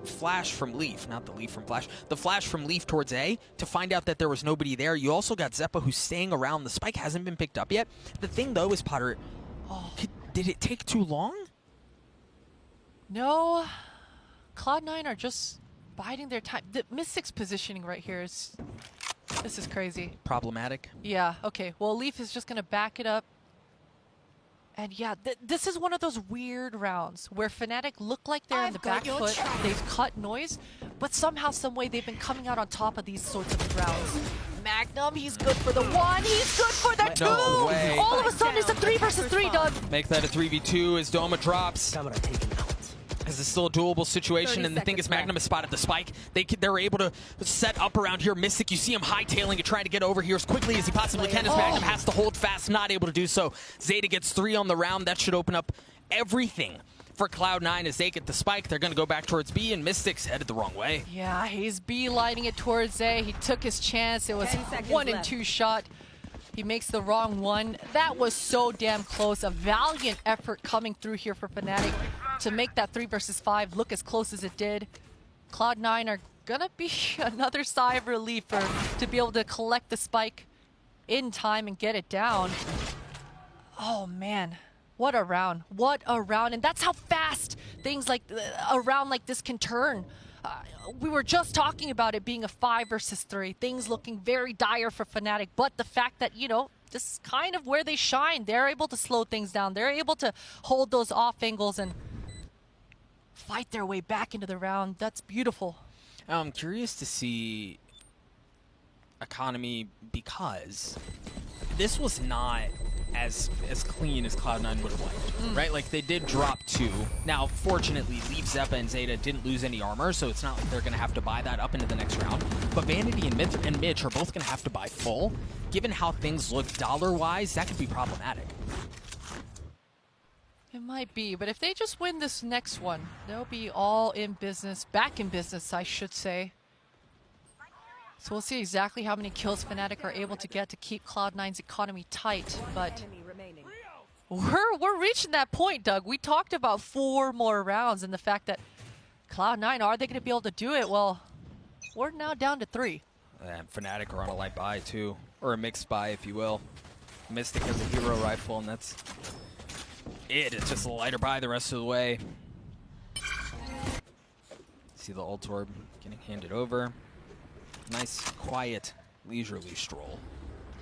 flash from Leaf, not the Leaf from Flash, the flash from Leaf towards A to find out that there was nobody there. You also got Xeppaa, who's staying around. The spike hasn't been picked up yet. The thing, though, is, Potter, did it take too long? No, Cloud9 are just biding their time. The Mystic's positioning right here is, this is crazy. Problematic. Yeah, okay. Well, Leaf is just going to back it up. And yeah, this is one of those weird rounds where Fnatic look like they're in the back foot. They've cut noise, but somehow, some way, they've been coming out on top of these sorts of rounds. Magnum, he's good for the 1. He's good for the 2. No way. All of a sudden, it's a 3 versus 3, Doug. Make that a 3v2 as Doma drops. This is still a doable situation, and the thing is, Magnum has spotted the spike. They're able to set up around here. Mystic, you see him hightailing it, trying to get over here as quickly as he possibly can, as Magnum has to hold fast, not able to do so. Zeta gets 3 on the round. That should open up everything for Cloud9 as they get the spike. They're going to go back towards B, and Mystic's headed the wrong way. Yeah, he's beelining it towards A. He took his chance. It was 1 and 2 shot. He makes the wrong one. That was so damn close. A valiant effort coming through here for Fnatic to make that 3 versus 5 look as close as it did. Cloud9 are gonna be another sigh of relief to be able to collect the spike in time and get it down. Oh man, what a round. What a round. And that's how fast things like a round like this can turn. We were just talking about it being a 5 versus 3. Things looking very dire for Fnatic, but the fact that, you know, this is kind of where they shine. They're able to slow things down. They're able to hold those off angles and fight their way back into the round. That's beautiful. I'm curious to see economy, because this was not as clean as Cloud9 would have liked, right? Like, they did drop 2. Now, fortunately, Leaf, Zeppa, and Zeta didn't lose any armor, so it's not like they're going to have to buy that up into the next round. But Vanity and Mitch are both going to have to buy full. Given how things look dollar-wise, that could be problematic. It might be, but if they just win this next one, they'll be all in business, back in business, I should say. So we'll see exactly how many kills Fnatic are able to get to keep Cloud9's economy tight, but we're reaching that point, Doug. We talked about 4 more rounds and the fact that Cloud9, are they going to be able to do it? Well, we're now down to 3. And Fnatic are on a light buy, too. Or a mixed buy, if you will. Mystic has a hero rifle, and that's it. It's just a lighter buy the rest of the way. See the ult orb getting handed over. Nice, quiet, leisurely stroll.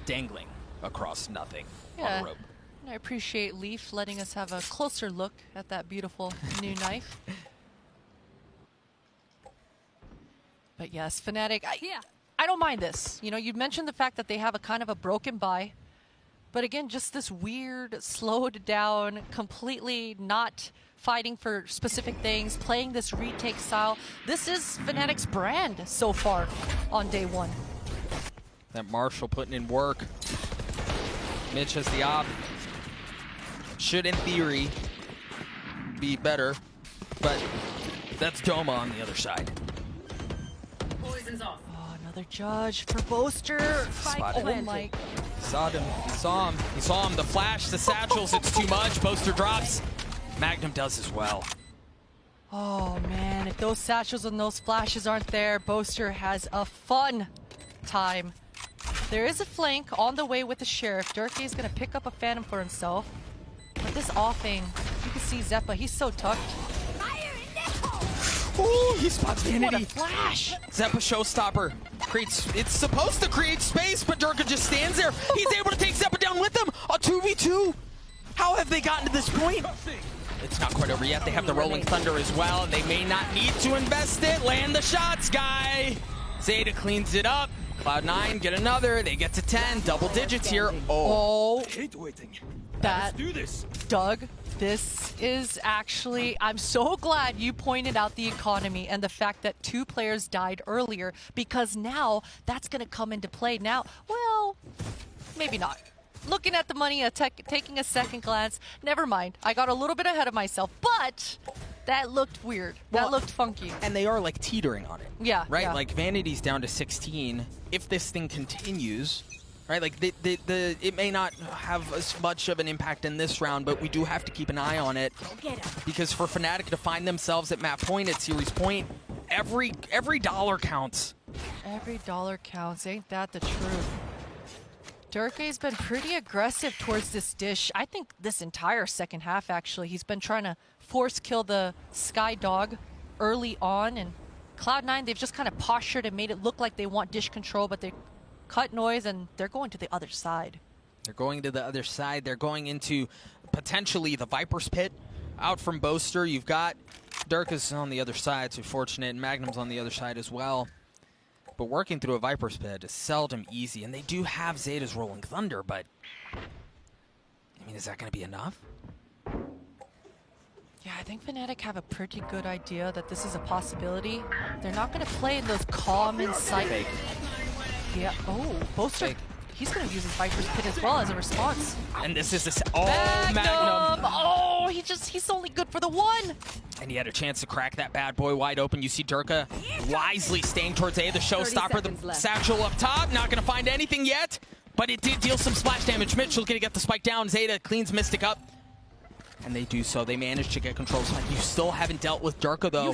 Dangling across nothing on a rope. I appreciate Leaf letting us have a closer look at that beautiful new knife. But yes, Fnatic, I don't mind this. You know, you mentioned the fact that they have a kind of a broken buy. But again, just this weird, slowed down, completely not fighting for specific things, playing this retake style. This is Fnatic's brand so far on day 1. That Marshall putting in work. Mitch has the op. Should, in theory, be better, but that's Doma on the other side. Poison's off. Oh, another judge for Boaster. Spotted. Oh my. Saw him. He saw him. He saw him. The flash, the satchels, it's too much. Boaster drops. Magnum does as well. Oh man, if those satchels and those flashes aren't there, Boaster has a fun time. There is a flank on the way with the Sheriff. Durkee is going to pick up a Phantom for himself. But this offing, you can see Zeppa, he's so tucked. Ooh, he spots Vanity. What a flash! Zeppa showstopper. It's supposed to create space, but Durka just stands there. He's able to take Zeppa down with him. A 2v2. How have they gotten to this point? It's not quite over yet. They have the Rolling Thunder as well, and they may not need to invest it. Land the shots, guy. Zeta cleans it up. Cloud9 get another. They get to 10. Double digits here. Oh, Hate waiting. that, Do this. Doug, this is actually, I'm so glad you pointed out the economy and the fact that 2 players died earlier, because now that's going to come into play. Now, well, maybe not. Looking at the money, taking a second glance, never mind. I got a little bit ahead of myself, but that looked weird. That looked funky. And they are like teetering on it. Yeah. Right? Yeah. Like Vanity's down to 16. If this thing continues, right? Like it may not have as much of an impact in this round, but we do have to keep an eye on it. Because for Fnatic to find themselves at map point, at series point, every dollar counts. Every dollar counts. Ain't that the truth? Durkee's been pretty aggressive towards this dish. I think this entire second half, actually. He's been trying to force kill the Sky Dog early on. And Cloud9, they've just kind of postured and made it look like they want dish control, but they cut noise and they're going to the other side. They're going to the other side. They're going into potentially the Viper's Pit. Out from Boaster, you've got Durka's on the other side, so fortunate. And Magnum's on the other side as well. But working through a Viper's Pit is seldom easy. And they do have Zeta's Rolling Thunder, but I mean, is that going to be enough? Yeah, I think Fnatic have a pretty good idea that this is a possibility. They're not going to play in those calm and sight. Fake. Yeah. Oh, Boaster. Fake. he's going to use his Viper's Pit as well as a response. And this is the Magnum! Magnum. Oh, he's only good for the one. And he had a chance to crack that bad boy wide open. You see Durka wisely staying towards A, the showstopper, the satchel up top. Not going to find anything yet, but it did deal some splash damage. Mitchell's going to get the spike down. Zeta cleans Mystic up. And they do so. They manage to get control. You still haven't dealt with Durka, though.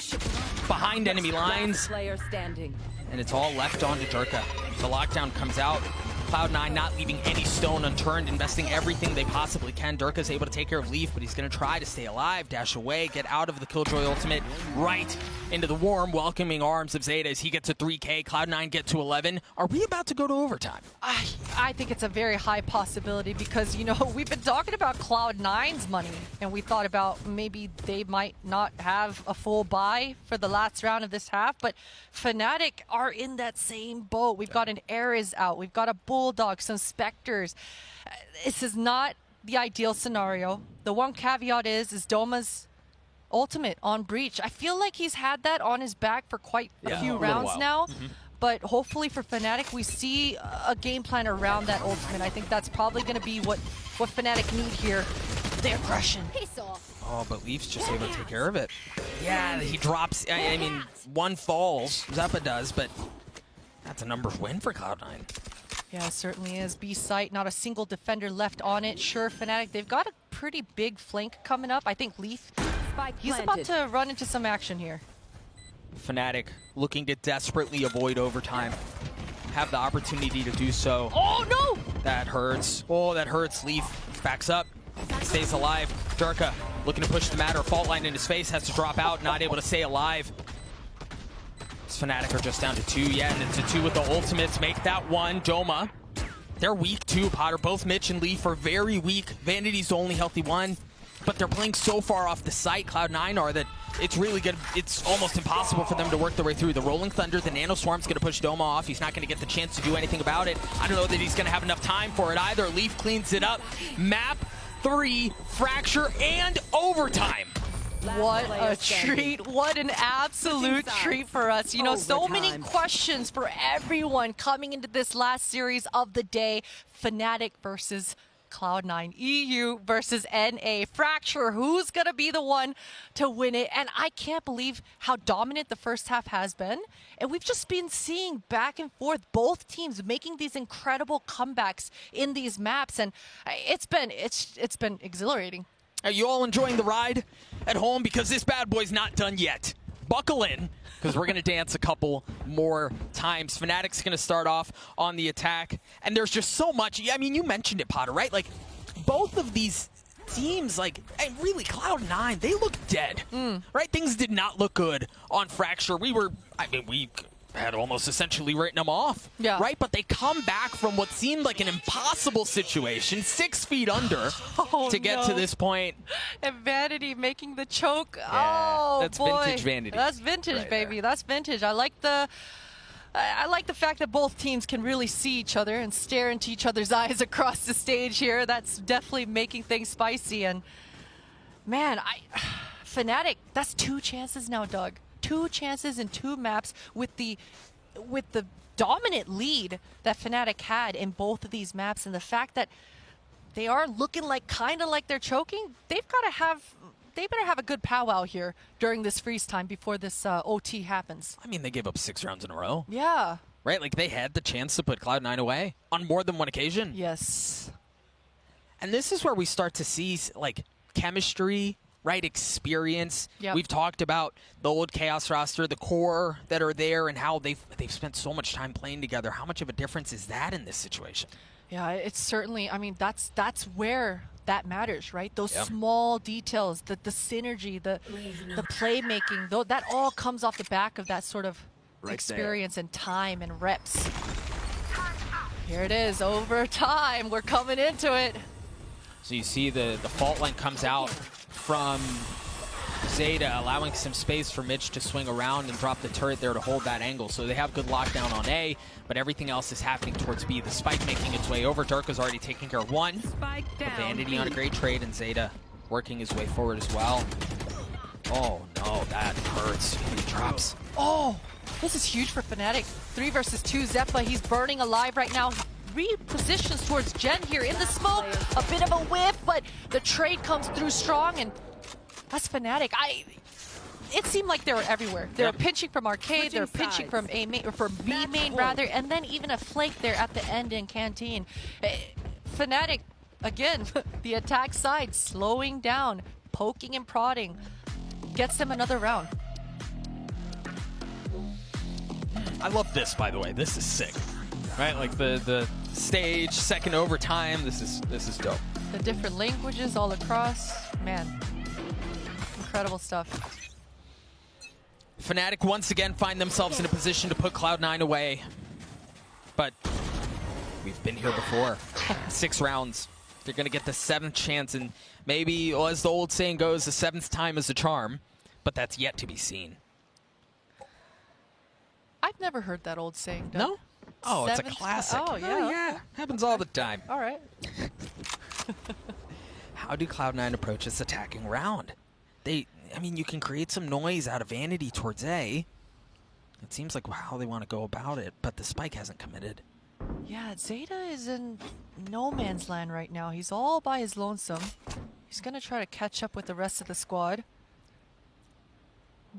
Behind enemy lines. Player standing. And it's all left on to Durka. The lockdown comes out. Cloud9 not leaving any stone unturned, investing everything they possibly can. Durka's able to take care of Leaf, but he's going to try to stay alive, dash away, get out of the Killjoy ultimate, right into the warm, welcoming arms of Zeta as he gets to 3K. Cloud9 get to 11. Are we about to go to overtime? I think it's a very high possibility because, you know, we've been talking about Cloud9's money, and we thought about maybe they might not have a full buy for the last round of this half, but Fnatic are in that same boat. We've got an Ares out. We've got a Bulldog, some Spectres. This is not the ideal scenario. The one caveat is Doma's ultimate on Breach. I feel like he's had that on his back for quite a few rounds now. But hopefully for Fnatic, we see a game plan around that ultimate. I think that's probably going to be what Fnatic need here. The aggression. Oh, but Leaf's just able to take care of it. Yeah, he drops. I mean, one falls. Zeppa does, but that's a numbers win for Cloud9. Yeah, it certainly is. B site, not a single defender left on it. Sure, Fnatic, they've got a pretty big flank coming up. I think Leaf, he's about to run into some action here. Fnatic looking to desperately avoid overtime. Have the opportunity to do so. Oh, no! That hurts. Oh, that hurts. Leaf backs up, stays alive. Durka looking to push the matter. Fault line in his face, has to drop out, not able to stay alive. Fnatic are just down to 2, yeah, and it's a 2 with the ultimates. Make that 1. Doma, they're weak too, Potter. Both Mitch and Leaf are very weak. Vanity's the only healthy one, but they're playing so far off the site, Cloud9 are, that it's really good. It's almost impossible for them to work their way through. The Rolling Thunder, the Nano Swarm's going to push Doma off. He's not going to get the chance to do anything about it. I don't know that he's going to have enough time for it either. Leaf cleans it up. Map 3, Fracture, and overtime. What a treat. What an absolute treat for us. You know, so many questions for everyone coming into this last series of the day. Fnatic versus Cloud9, EU versus NA. Fracture, who's going to be the one to win it? And I can't believe how dominant the first half has been. And we've just been seeing back and forth, both teams making these incredible comebacks in these maps. And it's been exhilarating. Are you all enjoying the ride at home? Because this bad boy's not done yet. Buckle in, because we're going to dance a couple more times. Fnatic's going to start off on the attack, and there's just so much. I mean, you mentioned it, Potter, right? Like, both of these teams, like, and really, Cloud9, they look dead, right? Things did not look good on Fracture. We had almost essentially written them off, right? But they come back from what seemed like an impossible situation, 6 feet under, to get to this point. And Vanity making the choke. Yeah, oh, that's boy. vintage Vanity. That's vintage, right baby. there. That's vintage. I like the fact that both teams can really see each other and stare into each other's eyes across the stage here. That's definitely making things spicy. And man, Fnatic, that's 2 chances now, Doug. 2 chances in 2 maps with the dominant lead that Fnatic had in both of these maps, and the fact that they are looking like kind of like they're choking. They better have a good powwow here during this freeze time before this OT happens. I mean, they gave up 6 rounds in a row. Yeah. Right? Like, they had the chance to put Cloud9 away on more than one occasion. Yes. And this is where we start to see, like, chemistry, right, experience. Yep. We've talked about the old Chaos roster, the core that are there, and how they've spent so much time playing together. How much of a difference is that in this situation? Yeah, it's certainly, I mean, that's where that matters, right? Those small details, the synergy, the playmaking, that all comes off the back of that sort of experience and time and reps. Here it is, overtime. We're coming into it. So you see the fault line comes out from Zeta, allowing some space for Mitch to swing around and drop the turret there to hold that angle. So they have good lockdown on A, but everything else is happening towards B. The spike making its way over. Durka's already taking care of 1. Vanity on a great trade, and Zeta working his way forward as well. Oh no, that hurts. He drops. Oh, this is huge for Fnatic. 3 versus 2, Zeppa, he's burning alive right now. repositions towards Gen here in the smoke. A bit of a whiff, but the trade comes through strong, and that's Fnatic. It seemed like they were everywhere. They were pinching from Arcade, they were pinching from A main, or from B main rather, and then even a flank there at the end in Canteen. Fnatic, again, the attack side slowing down, poking and prodding, gets them another round. I love this, by the way. This is sick, right? Like the stage, second overtime. This is dope. The different languages all across, man, incredible stuff. Fnatic once again find themselves in a position to put Cloud9 away, but we've been here before. 6 rounds. They're gonna get the 7th chance, and maybe, well, as the old saying goes, the 7th time is a charm, but that's yet to be seen. I've never heard that old saying, Doug. No? Oh, it's a 7th classic. Oh, yeah. Yeah. Happens all the time. All right. How do Cloud9 approach this attacking round? I mean, you can create some noise out of vanity towards A. It seems like how they want to go about it, but the spike hasn't committed. Yeah, Zeta is in no man's land right now. He's all by his lonesome. He's going to try to catch up with the rest of the squad.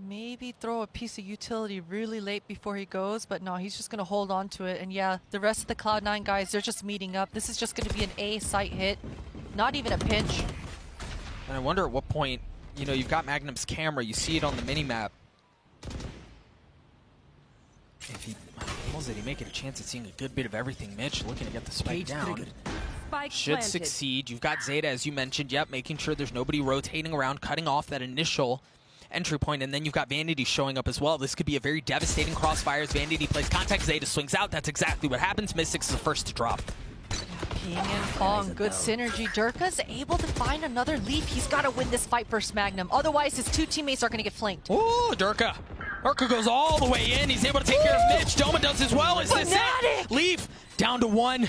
Maybe throw a piece of utility really late before he goes, but no, he's just going to hold on to it. And yeah, the rest of the Cloud9 guys, they're just meeting up. This is just going to be an A site hit, not even a pinch. And I wonder at what point, you know, you've got Magnum's camera, you see it on the mini-map. If he did he make it a chance at seeing a good bit of everything? Mitch looking to get the spike down. Spike Should planted. succeed. You've got Zeta, as you mentioned, yep, making sure there's nobody rotating around, cutting off that initial entry point, and then you've got Vanity showing up as well. This could be a very devastating crossfire as Vanity plays contact. Zeta swings out. That's exactly what happens. Mystics is the first to drop. Ping and Pong, good synergy. Durka's able to find another leaf. He's got to win this fight versus Magnum. Otherwise, his 2 teammates are going to get flanked. Ooh, Durka. Durka goes all the way in. He's able to take care of Mitch. Doma does as well. Is this it? Leaf down to 1.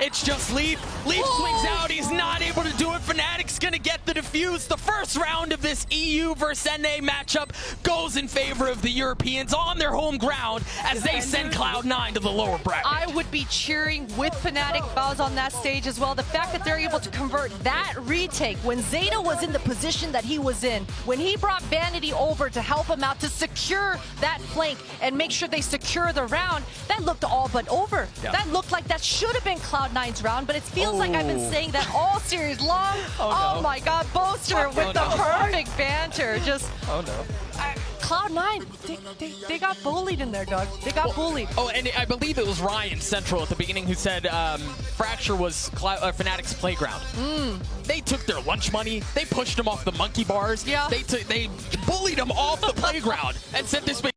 It's just Leaf. Leaf swings out. He's not able to do it. Fnatic's going to get the defuse. The first round of this EU versus NA matchup goes in favor of the Europeans on their home ground as they send Cloud9 to the lower bracket. I would be cheering with Fnatic Fouls on that stage as well. The fact that they're able to convert that retake when Zeta was in the position that he was in, when he brought Vanity over to help him out to secure that flank and make sure they secure the round, that looked all but over. Yeah. That looked like that should have been Cloud9's round, but it feels like I've been saying that all series long. Oh my God, Boaster with the perfect banter. Just, Cloud9, they got bullied in there, Doug. They got bullied. Oh, and I believe it was Ryan Central at the beginning who said Fracture was Fnatic's playground. They took their lunch money. They pushed them off the monkey bars. Yeah. They bullied them off the playground and said this